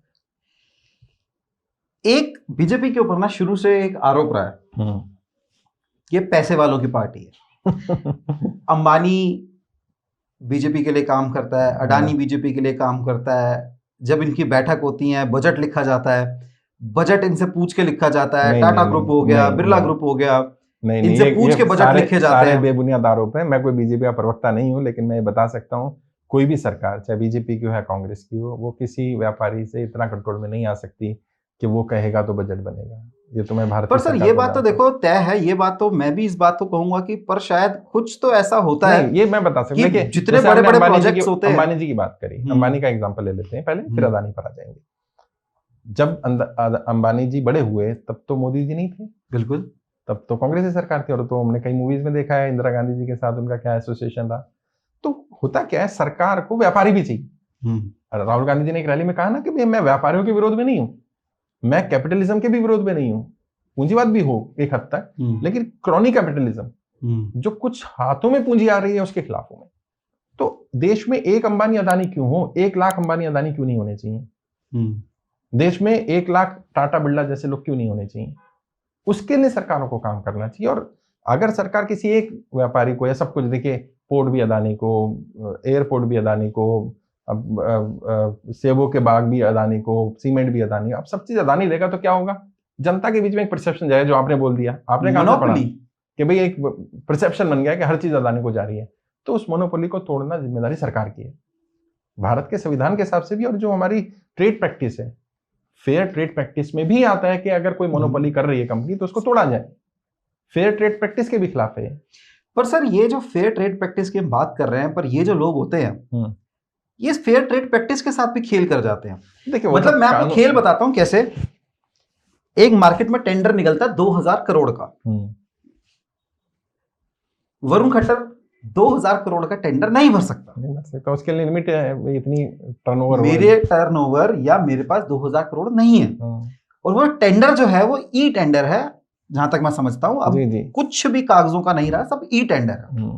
एक बीजेपी के ऊपर ना शुरू से एक आरोप रहा है, ये पैसे वालों की पार्टी है। अंबानी बीजेपी के लिए काम करता है, अडानी बीजेपी के लिए काम करता है। जब इनकी बैठक होती है, बजट लिखा जाता है, बजट इनसे पूछ के लिखा जाता है। टाटा ग्रुप हो गया, बिरला ग्रुप हो गया, इनसे पूछ के बजट लिखे जाते हैं। बेबुनियाद आरोप है। मैं कोई बीजेपी का प्रवक्ता नहीं हूं, लेकिन मैं ये बता सकता हूं, कोई भी सरकार चाहे बीजेपी की हो या कांग्रेस की हो, वो किसी व्यापारी से इतना कंट्रोल में नहीं आ सकती कि वो कहेगा तो बजट बनेगा। ये तो मैं भारत पर सर ये बात तो देखो तय है, ये बात तो मैं भी इस बात को कहूंगा कि पर शायद कुछ तो ऐसा होता है। ये मैं बता सकता हूं, जितने बड़े बड़े प्रोजेक्ट्स होते हैं। अंबानी जी की बात करी, अंबानी का एग्जांपल ले लेते हैं पहले, फिर अदानी पर आ जाएंगे। जब अंबानी जी बड़े हुए तब तो मोदी जी नहीं थे, बिल्कुल, तब तो कांग्रेस की सरकार थी। और तो हमने कई मूवीज में देखा है इंदिरा गांधी जी के साथ उनका क्या एसोसिएशन रहा। तो होता क्या है, सरकार को व्यापारी भी चाहिए। राहुल गांधी जी ने एक रैली में कहा ना कि मैं व्यापारियों के विरोध में नहीं हूं, मैं कैपिटलिज्म के भी विरोध में नहीं हूं, पूंजीवाद भी हो एक हद तक, लेकिन क्रॉनी कैपिटलिज्म जो कुछ हाथों में पूंजी आ रही है उसके खिलाफ हूं मैं। तो देश में एक अंबानी अदानी क्यों हो, 1 लाख अंबानी अदानी क्यों नहीं होने चाहिए? देश में 1 लाख टाटा बिरला जैसे लोग क्यों नहीं होने चाहिए? उसके लिए सरकारों को काम करना चाहिए। और अगर सरकार किसी एक व्यापारी को या सब कुछ, देखिए पोर्ट भी अदानी को, एयरपोर्ट भी अदानी को, अब सेबों के बाग भी अदानी को, सीमेंट भी अदानी, अब सब चीज अदानी देगा तो क्या होगा? जनता के बीच में एक परसेप्शन जाएगा, जो आपने बोल दिया, आपने कहा पढ़ा कि भाई एक परसेप्शन बन गया कि हर चीज अदानी को जा रही है। तो उस मोनोपोली को तोड़ना जिम्मेदारी सरकार की है, भारत के संविधान के हिसाब से भी। और जो हमारी ट्रेड प्रैक्टिस है, फेयर ट्रेड प्रैक्टिस में भी आता है कि अगर कोई मोनोपोली कर रही है कंपनी तो उसको तोड़ा जाए। फेयर ट्रेड प्रैक्टिस के भी खिलाफ है। पर सर ये जो फेयर ट्रेड प्रैक्टिस की बात कर रहे हैं, पर ये जो लोग होते हैं ये फेयर ट्रेड प्रैक्टिस के साथ भी खेल कर जाते हैं। देखिए मतलब मैं आपको खेल बताता हूं कैसे। एक मार्केट में टेंडर निकलता है 2000 करोड़ का, वरुण खट्टर 2000 करोड़ का टेंडर नहीं भर सकता, उसके लिए लिमिट है, इतनी टर्नओवर, मेरे टर्नओवर या मेरे पास 2000 करोड़ नहीं है। और वो टेंडर जो है वो ई टेंडर है, जहां तक मैं समझता हूं। अब कुछ भी कागजों का नहीं रहा, सब ई टेंडर है।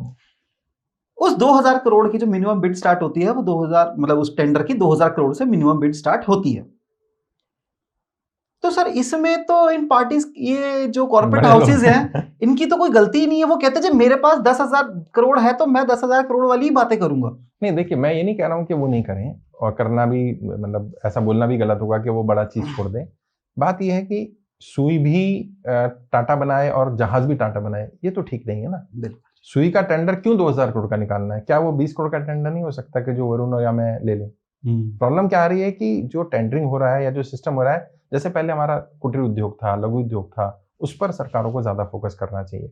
उस 2000 करोड़ की जो मिनिमम बिड स्टार्ट होती है वो 2000, मतलब उस टेंडर की 2000 करोड़ से मिनिमम बिड स्टार्ट होती है। तो सर इसमें तो इन पार्टीज, ये जो कॉर्पोरेट हाउसेज हैं, इनकी तो कोई गलती ही नहीं है। वो कहते हैं मेरे पास 10,000 करोड़ है तो मैं 10,000 करोड़ वाली ही बातें करूंगा। नहीं देखिए, मैं ये नहीं कह रहा हूं कि वो नहीं करें, और करना भी, मतलब ऐसा बोलना भी गलत होगा कि वो बड़ा चीज छोड़ दें। बात यह है कि सुई भी टाटा बनाए और जहाज भी टाटा बनाए, ये तो ठीक नहीं है ना। बिल्कुल। सुई का टेंडर क्यों 2000 करोड़ का निकालना है? क्या वो 20 करोड़ का टेंडर नहीं हो सकता कि जो वरुण या मैं ले लें? प्रॉब्लम क्या आ रही है कि जो टेंडरिंग हो रहा है या जो सिस्टम हो रहा है, जैसे पहले हमारा कुटीर उद्योग था, लघु उद्योग था, उस पर सरकारों को ज्यादा फोकस करना चाहिए।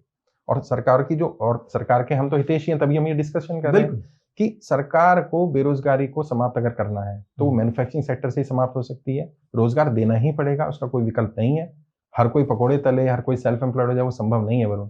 और सरकार की जो, और सरकार के हम तो हितैषी हैं, तभी हम ये डिस्कशन कर रहे हैं कि सरकार को बेरोजगारी को समाप्त अगर करना है तो वो मैन्युफैक्चरिंग सेक्टर से ही समाप्त हो सकती है। रोजगार देना ही पड़ेगा, उसका कोई विकल्प नहीं है। हर कोई पकौड़े तले, हर कोई सेल्फ एम्प्लॉयड हो जाए, वो संभव नहीं है वरुण,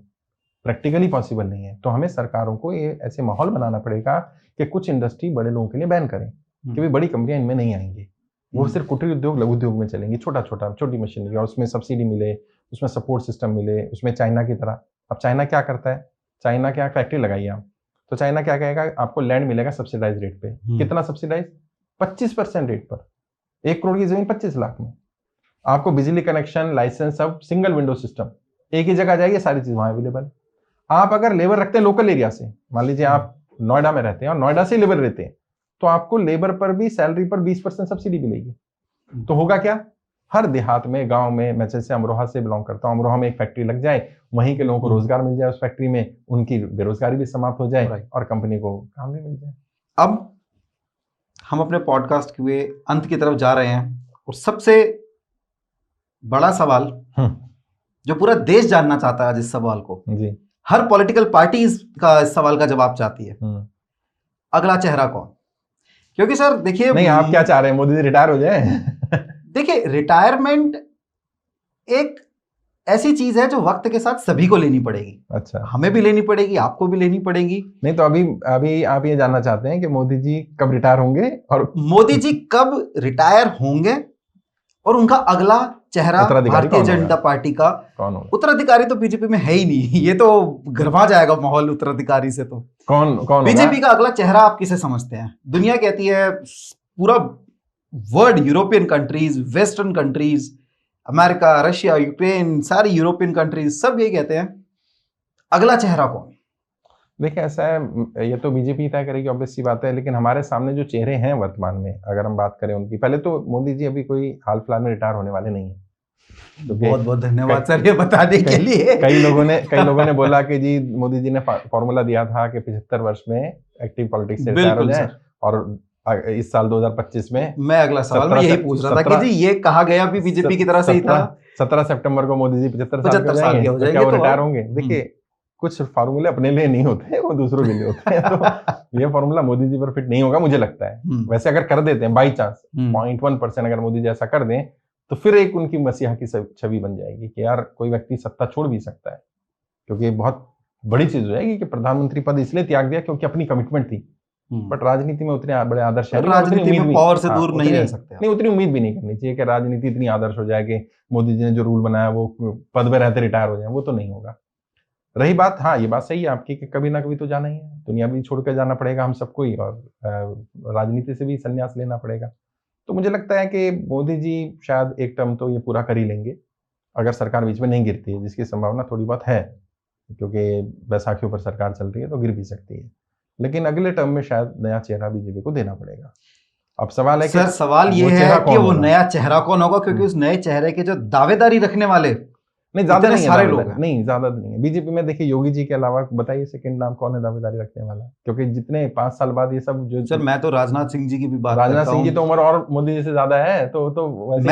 प्रैक्टिकली पॉसिबल नहीं है। तो हमें सरकारों को ये ऐसे माहौल बनाना पड़ेगा कि कुछ इंडस्ट्री बड़े लोगों के लिए बैन करें कि भाई बड़ी कंपनियां इनमें नहीं आएंगी, वो सिर्फ कुटीर उद्योग, लघु उद्योग में चलेंगी, छोटी मशीनरी, और उसमें सब्सिडी मिले, उसमें सपोर्ट सिस्टम मिले, उसमें चाइना की तरह। अब चाइना क्या करता है, चाइना क्या फैक्ट्री लगाई आप, तो चाइना क्या कहेगा, आपको लैंड मिलेगा सब्सिडाइज रेट पे। कितना सब्सिडाइज? 25% रेट पर। 1 करोड़ की जमीन 25 लाख में। आपको बिजली कनेक्शन, लाइसेंस, सब सिंगल विंडो सिस्टम, एक ही जगह जाएगी, सारी चीज वहां अवेलेबल। आप अगर लेबर रखते हैं लोकल एरिया से, मान लीजिए आप नोएडा में रहते हैं और नोएडा से लेबर रहते हैं, तो आपको लेबर पर भी, सैलरी पर 20% सब्सिडी मिलेगी। तो होगा क्या, हर देहात में, गांव में, मैं जैसे अमरोहा से बिलोंग करता हूं, अमरोहा में एक फैक्ट्री लग जाए, वहीं के लोगों को रोजगार मिल जाए उस फैक्ट्री में, उनकी बेरोजगारी भी समाप्त हो जाए और कंपनी को काम भी मिल जाए। अब हम अपने पॉडकास्ट के अंत की तरफ जा रहे हैं, और सबसे बड़ा सवाल जो पूरा देश जानना चाहता है, जिस सवाल को जी, हर पॉलिटिकल पार्टी का इस सवाल का जवाब चाहती है, अगला चेहरा कौन? क्योंकि सर देखिए, नहीं आप क्या चाह रहे हैं, मोदी जी रिटायर हो जाए? देखिए, रिटायरमेंट एक ऐसी चीज है जो वक्त के साथ सभी को लेनी पड़ेगी। अच्छा, हमें भी लेनी पड़ेगी, आपको भी लेनी पड़ेगी। नहीं तो अभी आप ये जानना चाहते हैं कि मोदी जी कब रिटायर होंगे, और मोदी जी कब रिटायर होंगे और उनका अगला चेहरा उत्तराधिकारी भारतीय कौन जनता होगा? पार्टी का कौन होगा? उत्तराधिकारी तो बीजेपी में है ही नहीं। ये तो गरमा जाएगा माहौल उत्तराधिकारी से। तो कौन कौन बीजेपी होगा? का अगला चेहरा आप किसे समझते हैं? दुनिया कहती है, पूरा world, European countries, western countries, America, Russia, Ukraine, सारी यूरोपियन कंट्रीज सब ये कहते हैं अगला चेहरा कौन? देखिए ऐसा है, ये तो बीजेपी तय करेगी, ऑब्वियस सी बात है, लेकिन हमारे सामने जो चेहरे हैं वर्तमान में, अगर हम बात करें उनकी, पहले तो मोदी जी अभी कोई हाल फिलहाल में रिटायर होने वाले नहीं है। तो बहुत बहुत धन्यवाद सर ये बताने के लिए। कई लोगों ने बोला कि जी मोदी जी ने फॉर्मूला दिया था कि 75 वर्ष में एक्टिव पॉलिटिक्स से रिटायर हो जाए, और इस साल 2025 में। मैं अगला सवाल मैं यही पूछ रहा था कि जी ये कहा गया भी बीजेपी की तरफ से ही था, 17 सितंबर को मोदी जी 75 साल के हो जाएंगे, तो क्या वो रिटायर होंगे? देखिए कुछ फार्मूले अपने लिए नहीं होते, वो दूसरों के लिए होते हैं। तो ये फार्मूला मोदी जी पर फिट नहीं होगा मुझे लगता है। वैसे अगर कर देते हैं बाई चांस 0.1% अगर मोदी जी ऐसा कर दें, तो फिर एक उनकी मसीहा की छवि बन जाएगी कि यार कोई व्यक्ति सत्ता छोड़ भी सकता है, क्योंकि बहुत बड़ी चीज हो जाएगी कि प्रधानमंत्री पद इसलिए त्याग दिया क्योंकि अपनी कमिटमेंट थी। बट राजनीति में उतने बड़े आदर्श है, राजनीति में पावर से दूर नहीं रह सकते। नहीं, उतनी उम्मीद भी नहीं करनी चाहिए कि राजनीति इतनी आदर्श हो जाए कि मोदी जी ने जो रूल बनाया वो पद में रहते रिटायर हो जाए, वो तो नहीं होगा। रही बात, हाँ ये बात सही है आपकी कि कभी ना कभी तो जाना ही है, दुनिया भी छोड़कर जाना पड़ेगा हम सबको ही, और राजनीति से भी संन्यास लेना पड़ेगा। तो मुझे लगता है कि मोदी जी शायद एक टर्म तो ये पूरा कर ही लेंगे, अगर सरकार बीच में नहीं गिरती है, जिसकी संभावना थोड़ी बहुत है, क्योंकि बैसाखियों पर सरकार चल रही है तो गिर भी सकती है। लेकिन अगले टर्म में शायद नया चेहरा बीजेपी को देना पड़ेगा। अब सवाल है सर, सवाल ये है कि वो नया चेहरा कौन होगा, क्योंकि उस नए चेहरे के जो दावेदारी रखने वाले नहीं ज्यादा नहीं सारे लोग हैं। नहीं ज्यादा नहीं है बीजेपी में। देखिए योगी जी के अलावा बताइए सेकंड नाम कौन है दावेदारी रखने वाला, क्योंकि जितने 5 साल बाद ये सब जो। सर मैं तो राजनाथ सिंह जी की भी बात राजनाथ सिंह जी तो उम्र और मोदी जी से ज्यादा है, तो वैसे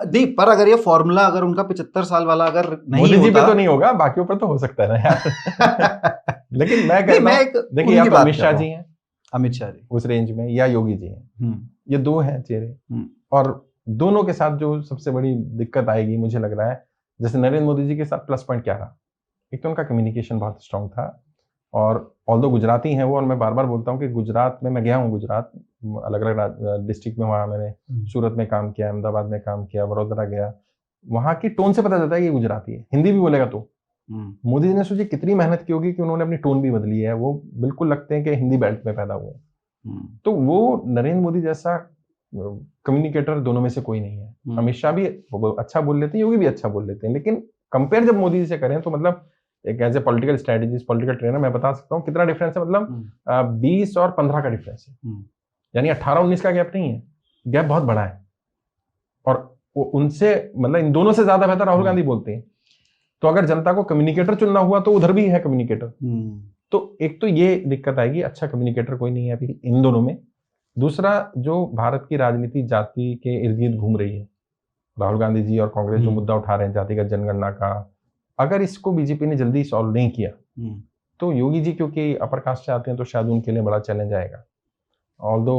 नहीं, पर अगर ये फॉर्मूला अगर उनका 75 साल वाला अगर नहीं मोदी जी होता, पे तो नहीं होगा, बाकियों पर तो हो सकता है ना यार। लेकिन मैं कहता हूं, देखिए या तो अमित शाह जी हैं, अमित शाह जी उस रेंज में, या योगी जी हैं, ये दो हैं चेहरे। और दोनों के साथ जो सबसे बड़ी दिक्कत आएगी मुझे लग रहा है, जैसे नरेंद्र मोदी जी के साथ प्लस पॉइंट क्या रहा, एक तो उनका कम्युनिकेशन बहुत स्ट्रांग था, और ऑल्दो गुजराती हैं वो, और मैं बार बार बोलता हूँ कि गुजरात में मैं गया हूँ, गुजरात अलग अलग डिस्ट्रिक्ट में, वहाँ मैंने सूरत में काम किया, अहमदाबाद में काम किया, वडोदरा गया, वहाँ की टोन से पता चलता है कि गुजराती है, हिंदी भी बोलेगा तो। मोदी जी ने सोचिए कितनी मेहनत की होगी कि उन्होंने अपनी टोन भी बदली है, वो बिल्कुल लगते हैं कि हिंदी बेल्ट में पैदा हुए। तो वो नरेंद्र मोदी जैसा कम्युनिकेटर दोनों में से कोई नहीं है। अमित शाह भी अच्छा बोल लेते हैं, योगी भी अच्छा बोल लेते हैं, लेकिन कंपेयर जब मोदी जी से करें तो मतलब एक as a political strategist, political trainer मैं बता सकता हूँ कितना डिफरेंस है। मतलब 20 और 15 का डिफरेंस है, यानी 18-19 का गैप नहीं है, गैप बहुत बड़ा है। और वो उनसे मतलब इन दोनों से ज्यादा बेहतर राहुल गांधी बोलते हैं। तो अगर जनता को कम्युनिकेटर चुनना हुआ तो उधर भी है कम्युनिकेटर। तो एक तो ये दिक्कत आएगी, अच्छा कम्युनिकेटर कोई नहीं है अभी इन दोनों में। दूसरा, जो भारत की राजनीति जाति के इर्द गिर्द घूम रही है, राहुल गांधी जी और कांग्रेस जो मुद्दा उठा रहे हैं जातिगत जनगणना का, अगर इसको बीजेपी ने जल्दी सॉल्व नहीं किया तो योगी जी क्योंकि अपर कास्ट से आते हैं तो शायद उनके लिए बड़ा चैलेंज आएगा। ऑल्दो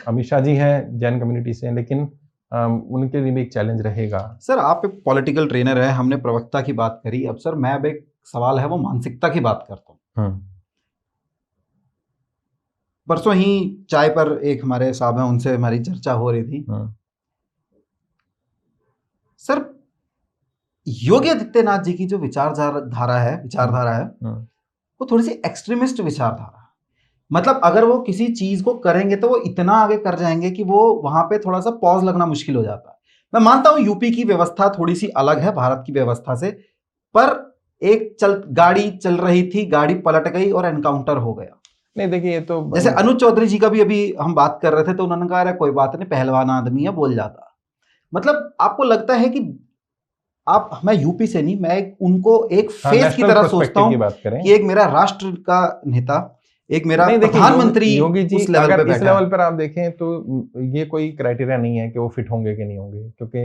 अमित शाह जी हैं जैन कम्युनिटी से, लेकिन उनके लिए भी एक चैलेंज रहेगा। सर आप एक पॉलिटिकल ट्रेनर है, हमने प्रवक्ता की बात करी, अब सर मैं अब एक सवाल है वो मानसिकता की बात करता हूँ। परसों ही चाय पर एक हमारे साहब हैं, उनसे हमारी चर्चा हो रही थी। सर योगी आदित्यनाथ जी की जो विचारधारा है वो थोड़ी सी एक्सट्रीमिस्ट विचारधारा। मतलब अगर वो किसी चीज को करेंगे तो वो इतना आगे कर जाएंगे कि वो वहां पे थोड़ा सा पॉज लगना मुश्किल हो जाता है। मैं मानता हूं यूपी की व्यवस्था थोड़ी सी अलग है भारत की व्यवस्था से, पर एक गाड़ी चल रही थी, गाड़ी पलट गई और एनकाउंटर हो गया। नहीं देखिए, ये तो जैसे अनुज चौधरी जी का भी अभी हम बात कर रहे थे तो उन्होंने कहा कोई बात नहीं, पहलवान आदमी है, बोल जाता। मतलब आपको लगता है कि आप, मैं यूपी से नहीं, मैं उनको एक फेस की तरह सोचता हूं कि एक मेरा राष्ट्र का नेता, एक मेरा प्रधानमंत्री, योगी जी अगर इस लेवल पर आप देखें तो ये कोई क्राइटेरिया नहीं है कि वो फिट होंगे कि नहीं होंगे, क्योंकि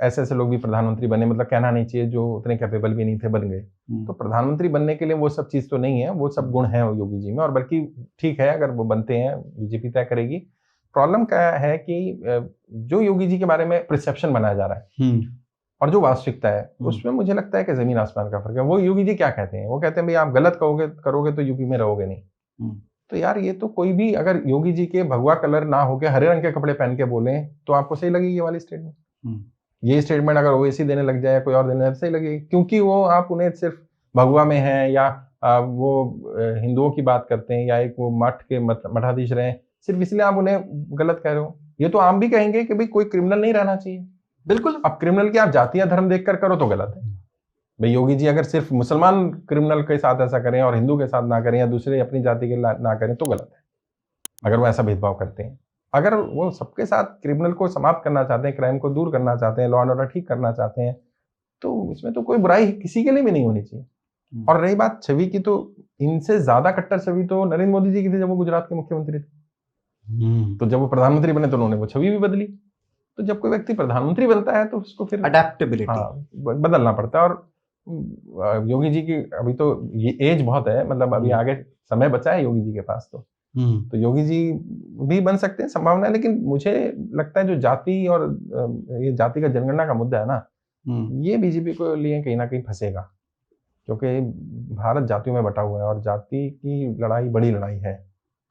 ऐसे ऐसे लोग भी प्रधानमंत्री बने, मतलब कहना नहीं चाहिए जो उतने कैपेबल भी नहीं थे बन गए। तो प्रधानमंत्री बनने के लिए वो सब चीज तो नहीं है, वो सब गुण है योगी जी में, और बल्कि ठीक है अगर वो बनते हैं, बीजेपी तय करेगी। प्रॉब्लम क्या है कि जो योगी जी के बारे में परसेप्शन बनाया जा रहा है और जो वास्तविकता है उसमें मुझे लगता है कि जमीन आसमान का फर्क है। वो योगी जी क्या कहते हैं, वो कहते हैं भाई आप गलत करोगे तो यूपी में रहोगे नहीं। तो यार ये तो कोई भी अगर योगी जी के भगवा कलर ना होके हरे रंग के कपड़े पहन के बोले तो आपको सही लगेगी ये वाली स्टेटमेंट। ये स्टेटमेंट अगर ओवैसी देने लग जाए, कोई और देने लग, सही लगेगी, क्योंकि वो आप उन्हें सिर्फ भगवा में है या वो हिंदुओं की बात करते हैं या एक वो मठ के मठाधीश रहे, सिर्फ इसलिए आप उन्हें गलत कह रहे हो। ये तो आम भी कहेंगे कि भाई कोई क्रिमिनल नहीं रहना चाहिए। बिल्कुल। अब क्रिमिनल की आप जाति या धर्म देखकर करो तो गलत है। भाई योगी जी अगर सिर्फ मुसलमान क्रिमिनल के साथ ऐसा करें और हिंदू के साथ ना करें या दूसरे अपनी जाति के ना करें तो गलत है, अगर वो ऐसा भेदभाव करते हैं। अगर वो सबके साथ क्रिमिनल को समाप्त करना चाहते हैं, क्राइम को दूर करना चाहते हैं, लॉ एंड ऑर्डर ठीक करना चाहते हैं, तो इसमें तो कोई बुराई किसी के लिए भी नहीं होनी चाहिए। और रही बात छवि की, तो इनसे ज्यादा कट्टर छवि तो नरेंद्र मोदी जी की थी जब वो गुजरात के मुख्यमंत्री थे। तो जब वो प्रधानमंत्री बने तो उन्होंने वो छवि भी बदली। तो जब कोई व्यक्ति प्रधानमंत्री बनता है तो उसको फिर अडेप्टेबिलिटी बदलना पड़ता है। और योगी जी की अभी तो ये एज बहुत है, मतलब अभी आगे समय बचा है योगी जी के पास, तो योगी जी भी बन सकते हैं, संभावना है। लेकिन मुझे लगता है जो जाति और ये जाति का जनगणना का मुद्दा है ना, ये बीजेपी को लिए कहीं ना कहीं फंसेगा, क्योंकि भारत जातियों में बटा हुआ है और जाति की लड़ाई बड़ी लड़ाई है।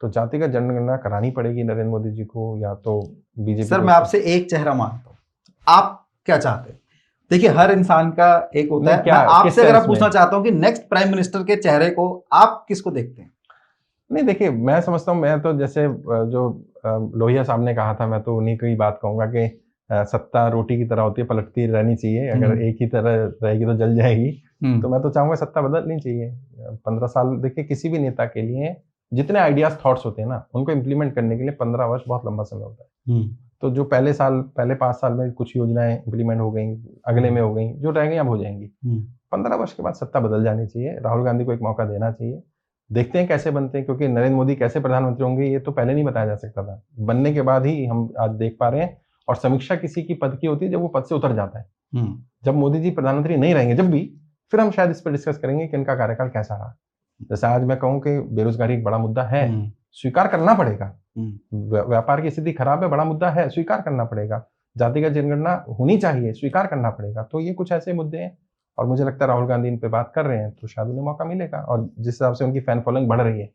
तो जाति का जनगणना करानी पड़ेगी नरेंद्र मोदी जी को, या तो बीजेपी। सर मैं आपसे एक चेहरा मांगता हूँ, आप क्या चाहते हैं? देखिए हर इंसान का एक होता है, मैं आपसे अगर पूछना चाहता हूँ कि नेक्स्ट प्राइम मिनिस्टर के चेहरे को आप किसको देखते हैं? नहीं देखिए, मैं समझता हूँ, मैं तो जैसे जो लोहिया साहब ने कहा था, मैं तो उन्हीं की बात कहूंगा कि सत्ता रोटी की तरह होती है, पलटती रहनी चाहिए। अगर एक ही तरह रहेगी तो जल जाएगी। तो मैं तो चाहूंगा सत्ता बदलनी चाहिए। 15 साल, देखिए किसी भी नेता के लिए जितने आइडियाज थॉट्स होते हैं ना, उनको इम्प्लीमेंट करने के लिए 15 वर्ष बहुत लंबा समय होता है। तो जो पहले 5 साल में कुछ योजनाएं इम्प्लीमेंट हो गई, अगले में हो गई, जो रह गई अब हो जाएंगी। 15 वर्ष के बाद सत्ता बदल जानी चाहिए। राहुल गांधी को एक मौका देना चाहिए। देखते हैं कैसे बनते हैं, क्योंकि नरेंद्र मोदी कैसे प्रधानमंत्री होंगे ये तो पहले नहीं बताया जा सकता था, बनने के बाद ही हम आज देख पा रहे हैं। और समीक्षा किसी की पद की होती है जब वो पद से उतर जाता है। जब मोदी जी प्रधानमंत्री नहीं रहेंगे, जब भी, फिर हम शायद इस पर डिस्कस करेंगे कि इनका कार्यकाल कैसा रहा। जैसे आज मैं कहूँ कि बेरोजगारी एक बड़ा मुद्दा है, स्वीकार करना पड़ेगा। व्यापार की स्थिति खराब है, बड़ा मुद्दा है, स्वीकार करना पड़ेगा। जातिगत जनगणना होनी चाहिए, स्वीकार करना पड़ेगा। तो ये कुछ ऐसे मुद्दे हैं और मुझे लगता है राहुल गांधी इन पे बात कर रहे हैं तो शायद उन्हें मौका मिलेगा। और जिस हिसाब से उनकी फैन फॉलोइंग बढ़ रही है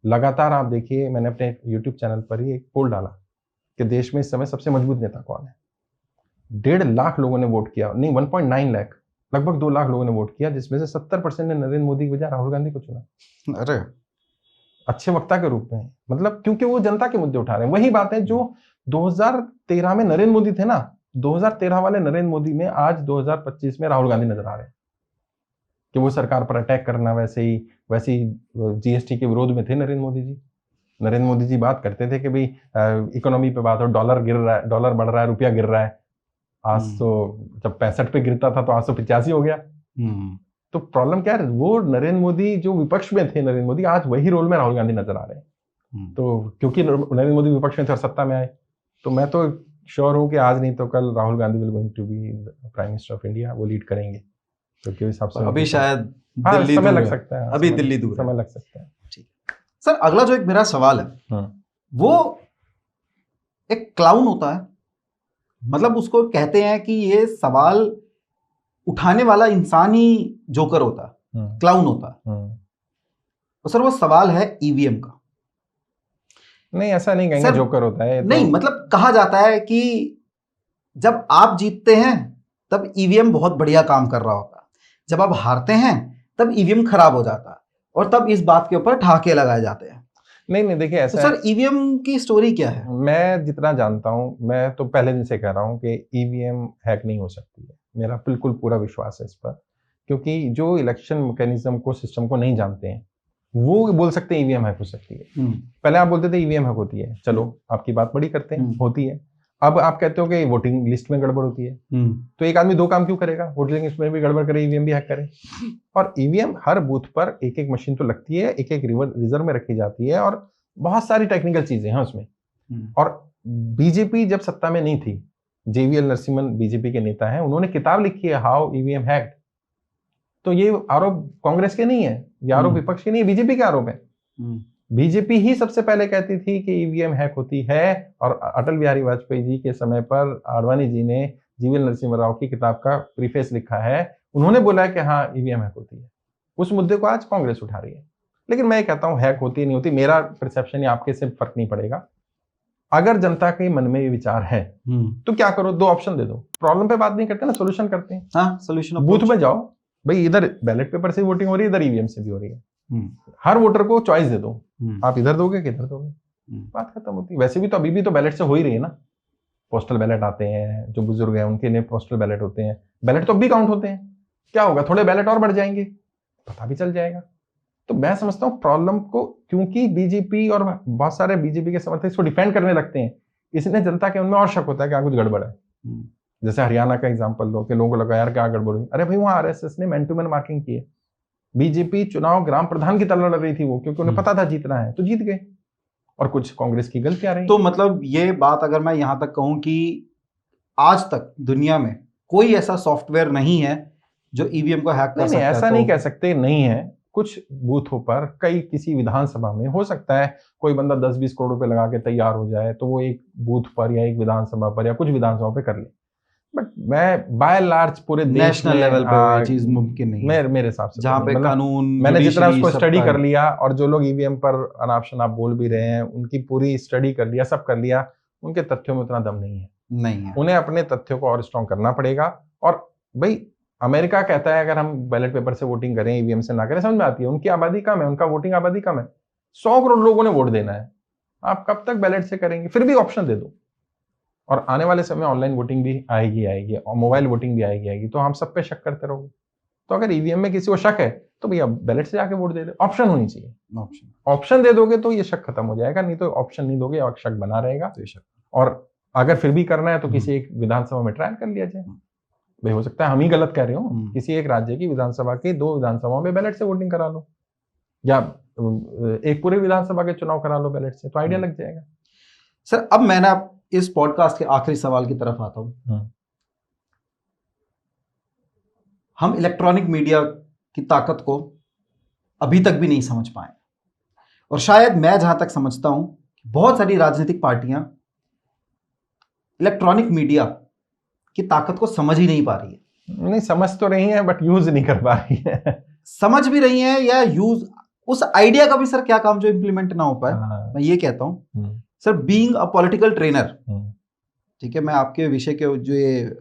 लगातार, आप देखिए, मैंने अपने यूट्यूब चैनल पर ही एक पोल डाला कि देश में इस समय सबसे मजबूत नेता कौन है। 1.5 लाख लोगों ने वोट किया, नहीं 1.9 लाख, लगभग 2 लाख लोगों ने वोट किया, जिसमें से 70% ने नरेंद्र मोदी की बजाय राहुल गांधी को चुना। अरे अच्छे वक्ता के रूप में, मतलब क्योंकि वो जनता के मुद्दे उठा रहे हैं। वही बात है जो 2013 में नरेंद्र मोदी थे ना, 2013 वाले नरेंद्र मोदी में आज 2025 में राहुल गांधी नजर आ रहे हैं कि वो सरकार पर अटैक करना, वैसे ही जीएसटी के विरोध में थे नरेंद्र मोदी जी। नरेंद्र मोदी जी बात करते थे कि भाई इकोनॉमी पे बात हो, डॉलर गिर रहा है, डॉलर बढ़ रहा है, रुपया गिर रहा है। आज तो जब 65 पे गिरता था तो आज तो 85 हो गया। तो प्रॉब्लम क्या है, वो नरेंद्र मोदी जो विपक्ष में थे, नरेंद्र मोदी आज वही रोल में राहुल गांधी नजर आ रहे हैं। तो क्योंकि नरेंद्र मोदी विपक्ष में थे और सत्ता में आए, तो मैं तो श्योर हूँ कि आज नहीं तो कल Rahul Gandhi will going to be prime minister of India. वो लीड करेंगे। तो क्यों हिसाब से अभी शायद दिल्ली समय लग सकता है, अभी दिल्ली दूर समय लग सकता है। ठीक सर, अगला जो एक मेरा सवाल है वो एक क्लाउन होता है, मतलब उसको कहते हैं कि ये सवाल उठाने वाला इंसान ही जोकर होता है, क्लाउन होता है। तो सर वो सवाल है ईवीएम का। नहीं, ऐसा नहीं कहेंगे जोकर होता है तो... नहीं, मतलब कहा जाता है कि जब आप जीतते हैं तब ईवीएम बहुत बढ़िया काम कर रहा होता है, जब आप हारते हैं तब ईवीएम खराब हो जाता है, और तब इस बात के ऊपर ठहाके लगाए जाते हैं। नहीं देखिए ऐसा तो सर ईवीएम की स्टोरी क्या है? मैं जितना जानता हूं, मैं तो पहले दिन से कह रहा हूं कि ईवीएम हैक नहीं हो सकती है। मेरा बिल्कुल पूरा विश्वास है इस पर, क्योंकि जो इलेक्शन मैकेनिज्म को, सिस्टम को नहीं जानते हैं वो बोल सकते हैं ईवीएम हैक हो सकती है। पहले आप बोलते थे ईवीएम हैक होती है, चलो आपकी बात बड़ी करते हैं, होती है। अब आप कहते हो कि वोटिंग लिस्ट में गड़बड़ होती है, तो एक आदमी 2 काम क्यों करेगा? वोटिंग लिस्ट में भी गड़बड़ करे, ईवीएम भी हैक करे। और ईवीएम हर बूथ पर एक मशीन तो लगती है, एक रिजर्व में रखी जाती है, और बहुत सारी टेक्निकल चीजें हैं उसमें। और बीजेपी जब सत्ता में नहीं थी, जेवीएल नरसिम्हन बीजेपी के नेता हैं, उन्होंने किताब लिखी है हाउ ईवीएम हैक्ड। तो ये आरोप कांग्रेस के नहीं है, ये आरोप विपक्ष के नहीं है, बीजेपी के आरोप है। बीजेपी ही सबसे पहले कहती थी कि ईवीएम हैक होती है, और अटल बिहारी वाजपेयी जी के समय पर आडवाणी जी ने जीवीएल नरसिम्हा राव की किताब का प्रीफेस लिखा है, उन्होंने बोला कि हाँ ईवीएम हैक होती है। उस मुद्दे को आज कांग्रेस उठा रही है। लेकिन मैं कहता हूँ हैक होती नहीं होती, मेरा परसेप्शन या आपके से फर्क नहीं पड़ेगा। अगर जनता के मन में ये विचार है तो क्या करो, 2 ऑप्शन दे दो। प्रॉब्लम पे बात नहीं करते ना, सोल्यूशन करते हैं। हाँ, सोल्यूशन। बूथ में जाओ भाई, इधर बैलेट पेपर से वोटिंग हो रही है, इधर ईवीएम से भी हो रही है। हर वोटर को चॉइस दे दो, आप इधर दोगे कि इधर दोगे, बात खत्म होती है। वैसे भी तो अभी भी तो बैलेट से हो ही रही है ना, पोस्टल बैलेट आते हैं, जो बुजुर्ग हैं उनके लिए पोस्टल बैलेट होते हैं, बैलेट तो भी काउंट होते हैं। क्या होगा, थोड़े बैलेट और बढ़ जाएंगे, पता भी चल जाएगा। तो मैं समझता हूँ प्रॉब्लम को, क्योंकि बीजेपी और बहुत सारे बीजेपी के समर्थक इसको डिफेंड करने लगते हैं, इसलिए जनता के उनमें और शक होता है कि कुछ गड़बड़ है। जैसे हरियाणा का एग्जांपल लो कि लोगों को लगा यार क्या गड़बड़ हुई, अरे भाई वहां आरएसएस ने मैन टू मैन मार्किंग की है। बीजेपी चुनाव ग्राम प्रधान की तरह लड़ रही थी वो, क्योंकि उन्हें पता था जीतना है, तो जीत गए। और कुछ कांग्रेस की गलतियां रही। तो मतलब ये बात अगर मैं यहां तक कहूं कि आज तक दुनिया में कोई ऐसा सॉफ्टवेयर नहीं है जो ईवीएम को हैक कर सकता है। ऐसा नहीं कह सकते नहीं है। कुछ बूथों पर कई किसी विधानसभा में हो सकता है कोई बंदा 10-20 करोड़ रुपए लगा के तैयार हो जाए, तो वो एक बूथ पर या एक विधानसभा पर या कुछ विधानसभा पे कर ले। बट मैं बाय लार्ज पूरे नेशनल लेवल पे ये चीज मुमकिन नहीं है मेरे हिसाब से। जहां पे कानून, मैंने जितना उसको स्टडी कर लिया, और जो लोग ईवीएम पर अनाप शनाप बोल भी रहे हैं उनकी पूरी स्टडी कर लिया, सब कर लिया, उनके तथ्यों में उतना दम नहीं है। उन्हें अपने तथ्यों को और स्ट्रॉन्ग करना पड़ेगा। और भाई अमेरिका कहता है अगर हम बैलेट पेपर से वोटिंग करें, ईवीएम से ना करें, समझ में आती है, उनकी आबादी कम है, उनका वोटिंग आबादी कम है, 100 करोड़ लोगों ने वोट देना है, आप कब तक बैलेट से करेंगे? फिर भी ऑप्शन दे दो। और आने वाले समय ऑनलाइन वोटिंग भी आएगी और मोबाइल वोटिंग भी आएगी, तो हम सब पे शक करते रहोगे। तो अगर ईवीएम में किसी को शक है तो भैया बैलेट से जाके वोट दे दे। ऑप्शन होनी चाहिए, ऑप्शन दे दोगे तो ये शक खत्म हो जाएगा, नहीं तो ऑप्शन नहीं दोगे और शक बना रहेगा। और अगर फिर भी करना है तो किसी एक विधानसभा में ट्रायल कर लिया जाए। भाई हो सकता है हम ही गलत कह रहे हो, किसी एक राज्य की विधानसभा की 2 विधानसभाओं में बैलेट से वोटिंग करा लो, या एक पूरे विधानसभा के चुनाव करा लो बैलेट से, तो आइडिया लग जाएगा। सर अब मैं ना इस पॉडकास्ट के आखिरी सवाल की तरफ आता हूं। हम इलेक्ट्रॉनिक मीडिया की ताकत को अभी तक भी नहीं समझ पाए, और शायद मैं जहां तक समझता हूं बहुत सारी राजनीतिक पार्टियां इलेक्ट्रॉनिक मीडिया की ताकत को समझ ही नहीं पा रही है। नहीं, समझ तो रही है बट यूज नहीं कर पा रही है। समझ भी रही है या यूज, उस आइडिया का भी सर क्या काम जो इम्प्लीमेंट ना हो पाए। मैं ये कहता हूं sir, being a political trainer, ठीक है, मैं आपके विषय के जो ये,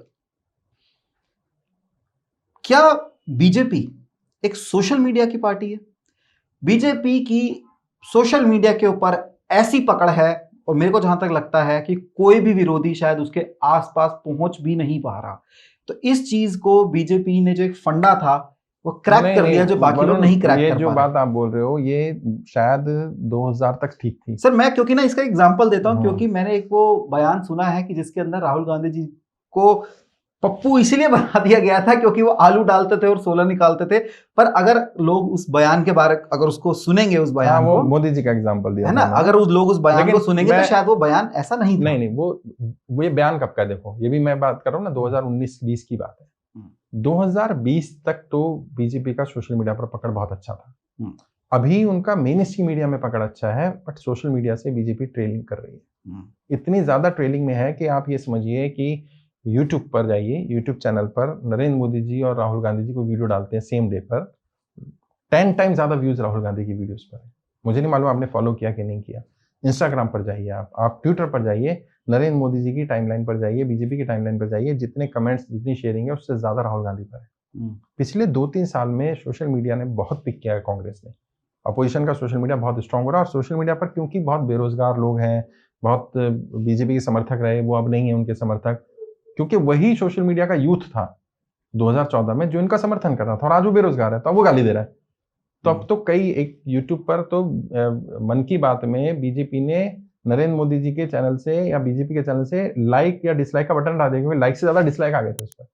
क्या बीजेपी एक सोशल मीडिया की पार्टी है? बीजेपी की सोशल मीडिया के ऊपर ऐसी पकड़ है, और मेरे को जहां तक लगता है कि कोई भी विरोधी शायद उसके आसपास पहुंच भी नहीं पा रहा। तो इस चीज को बीजेपी ने जो एक फंडा था वो क्रैक कर लिया, जो बाकी लोग नहीं क्रैक कर पा रहे। ये जो बात आप बोल रहे हो ये शायद 2000 तक ठीक थी सर। मैं क्योंकि ना इसका एग्जांपल देता हूं, क्योंकि मैंने एक वो बयान सुना है कि जिसके अंदर राहुल गांधी जी को पप्पू इसीलिए बना दिया गया था क्योंकि वो आलू डालते थे और सोलह निकालते थे। पर अगर लोग उस बयान के बारे, अगर उसको सुनेंगे, उस बयान को, मोदी जी का एग्जांपल दिया है ना, अगर उस लोग उस बयान को सुनेंगे तो शायद वो बयान ऐसा नहीं था। नहीं, वो ये बयान कब का, देखो ये भी मैं बात कर रहा हूँ ना, 2019-20 की बात है। 2020 तक तो बीजेपी का सोशल मीडिया पर पकड़ बहुत अच्छा था। अभी उनका मेन स्ट्रीम मीडिया में पकड़ अच्छा है, बट सोशल मीडिया से बीजेपी ट्रेलिंग कर रही है। इतनी ज्यादा ट्रेलिंग में है कि आप ये समझिए कि यूट्यूब पर जाइए, यूट्यूब चैनल पर नरेंद्र मोदी जी और राहुल गांधी जी को वीडियो डालते हैं सेम डे पर, 10 टाइम ज्यादा व्यूज राहुल गांधी की वीडियोस पर है। मुझे नहीं मालूम आपने फॉलो किया कि नहीं किया। इंस्टाग्राम पर जाइए, आप ट्विटर पर जाइए, नरेंद्र मोदी जी की टाइमलाइन पर जाइए, बीजेपी की टाइमलाइन पर जाइए, जितने कमेंट्स, जितनी शेयरिंग है उससे ज्यादा राहुल गांधी पर है। पिछले 2-3 साल में सोशल मीडिया ने बहुत पिक किया है कांग्रेस ने। अपोजिशन का सोशल मीडिया बहुत स्ट्रांग हो रहा है, और सोशल मीडिया पर क्योंकि बहुत बेरोजगार लोग हैं, बहुत बीजेपी के समर्थक रहे, वो अब नहीं है उनके समर्थक, क्योंकि वही सोशल मीडिया का यूथ था 2014 में जो इनका समर्थन कर रहा था, और आज वो बेरोजगार है तो अब वो गाली दे रहा है। तो अब तो कई एक यूट्यूब पर तो मन की बात में बीजेपी ने नरेंद्र मोदी जी के चैनल से या बीजेपी के चैनल से लाइक या डिसलाइक का बटन डाल दिया, क्योंकि लाइक से ज्यादा डिसलाइक आ गए थे उस पर।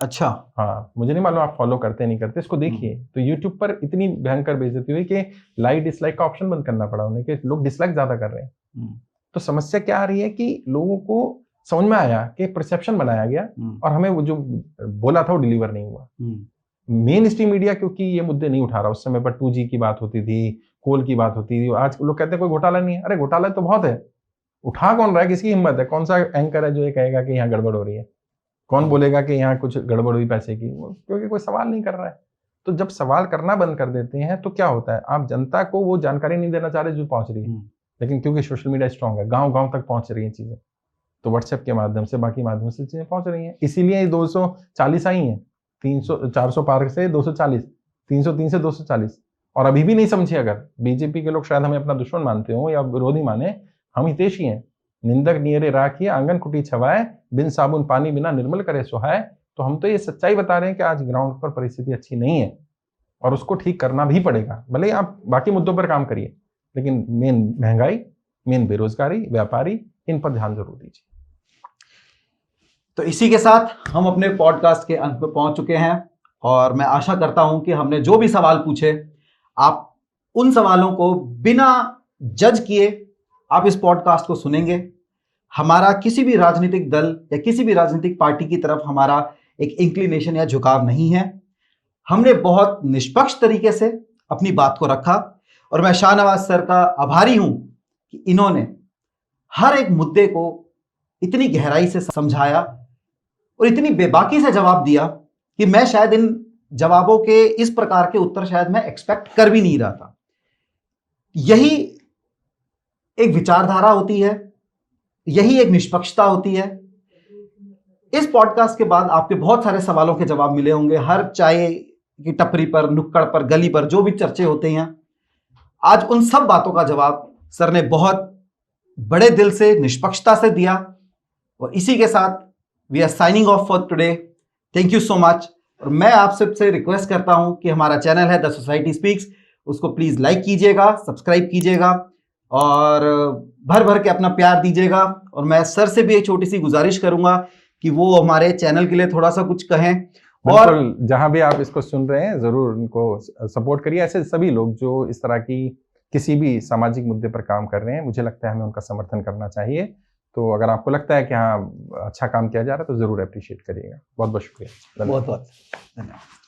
अच्छा, हाँ, मुझे नहीं मालूम आप फॉलो करते नहीं करते, इसको देखिए। तो यूट्यूब पर इतनी भयंकर बेइज्जती हुई कि लाइक डिसलाइक का ऑप्शन बंद करना पड़ा उन्हें, कि लोग डिसलाइक ज्यादा कर रहे हैं। तो समस्या क्या आ रही है कि लोगों को समझ में आया कि परसेप्शन बनाया गया, और हमें वो जो बोला था वो डिलीवर नहीं हुआ। मेन स्ट्रीम मीडिया क्योंकि ये मुद्दे नहीं उठा रहा, उस समय पर 2G की बात होती थी, कोल की बात होती थी। आज लोग कहते हैं कोई घोटाला नहीं है। अरे घोटाला तो बहुत है, उठा कौन रहा है, किसकी हिम्मत है? कौन सा एंकर है जो ये कहेगा कि यहाँ गड़बड़ हो रही है? कौन बोलेगा कि यहाँ कुछ गड़बड़ हुई पैसे की? क्योंकि कोई सवाल नहीं कर रहा है। तो जब सवाल करना बंद कर देते हैं तो क्या होता है, आप जनता को वो जानकारी नहीं देना चाह रहे जो पहुंच रही है, लेकिन क्योंकि सोशल मीडिया स्ट्रांग है, गांव गांव तक पहुंच रही है चीजें, तो व्हाट्सएप के माध्यम से, बाकी माध्यम से चीजें पहुंच रही हैं। इसीलिए 240 आई हैं, 400 पार से 240, 303 से 240। और अभी भी नहीं समझे, अगर बीजेपी के लोग शायद हमें अपना दुश्मन मानते हो या विरोधी माने, हम हितैषी हैं। निंदक नियरे राखिए आंगन कुटी छवाए, बिन साबुन पानी बिना निर्मल करे सुहाए। तो हम तो ये सच्चाई बता रहे हैं कि आज ग्राउंड पर परिस्थिति अच्छी नहीं है और उसको ठीक करना भी पड़ेगा। भले ही आप बाकी मुद्दों पर काम करिए, लेकिन मेन महंगाई, मेन बेरोजगारी, व्यापारी, इन पर ध्यान जरूर दीजिए। तो इसी के साथ हम अपने पॉडकास्ट के अंत में पहुंच चुके हैं और मैं आशा करता हूं कि हमने जो भी सवाल पूछे, आप उन सवालों को बिना जज किए आप इस पॉडकास्ट को सुनेंगे। हमारा किसी भी राजनीतिक दल या किसी भी राजनीतिक पार्टी की तरफ हमारा एक इंक्लिनेशन या झुकाव नहीं है। हमने बहुत निष्पक्ष तरीके से अपनी बात को रखा और मैं शाहनवाज सर का आभारी हूं कि इन्होंने हर एक मुद्दे को इतनी गहराई से समझाया और इतनी बेबाकी से जवाब दिया कि मैं शायद इन जवाबों के इस प्रकार के उत्तर शायद मैं एक्सपेक्ट कर भी नहीं रहा था। यही एक विचारधारा होती है, यही एक निष्पक्षता होती है। इस पॉडकास्ट के बाद आपके बहुत सारे सवालों के जवाब मिले होंगे, हर चाय की टपरी पर, नुक्कड़ पर, गली पर जो भी चर्चे होते हैं, आज उन सब बातों का जवाब सर ने बहुत बड़े दिल से, निष्पक्षता से दिया। और इसी के साथ we are signing off for today. Thank you so much. और मैं आप सबसे रिक्वेस्ट करता हूं कि हमारा चैनल है द सोसाइटी स्पीक्स, उसको प्लीज लाइक कीजिएगा, सब्सक्राइब कीजिएगा और भर भर के अपना प्यार दीजिएगा। और मैं सर से भी एक छोटी सी गुजारिश करूंगा कि वो हमारे चैनल के लिए थोड़ा सा कुछ कहें। और जहां भी आप इसको सुन रहे हैं जरूर उनको सपोर्ट करिए। ऐसे सभी लोग जो इस तरह की किसी भी सामाजिक मुद्दे पर काम कर रहे हैं, मुझे लगता है हमें उनका समर्थन करना चाहिए। तो अगर आपको लगता है कि हाँ अच्छा काम किया जा रहा है तो जरूर अप्रिशिएट करिएगा। बहुत बहुत शुक्रिया। बहुत बहुत धन्यवाद।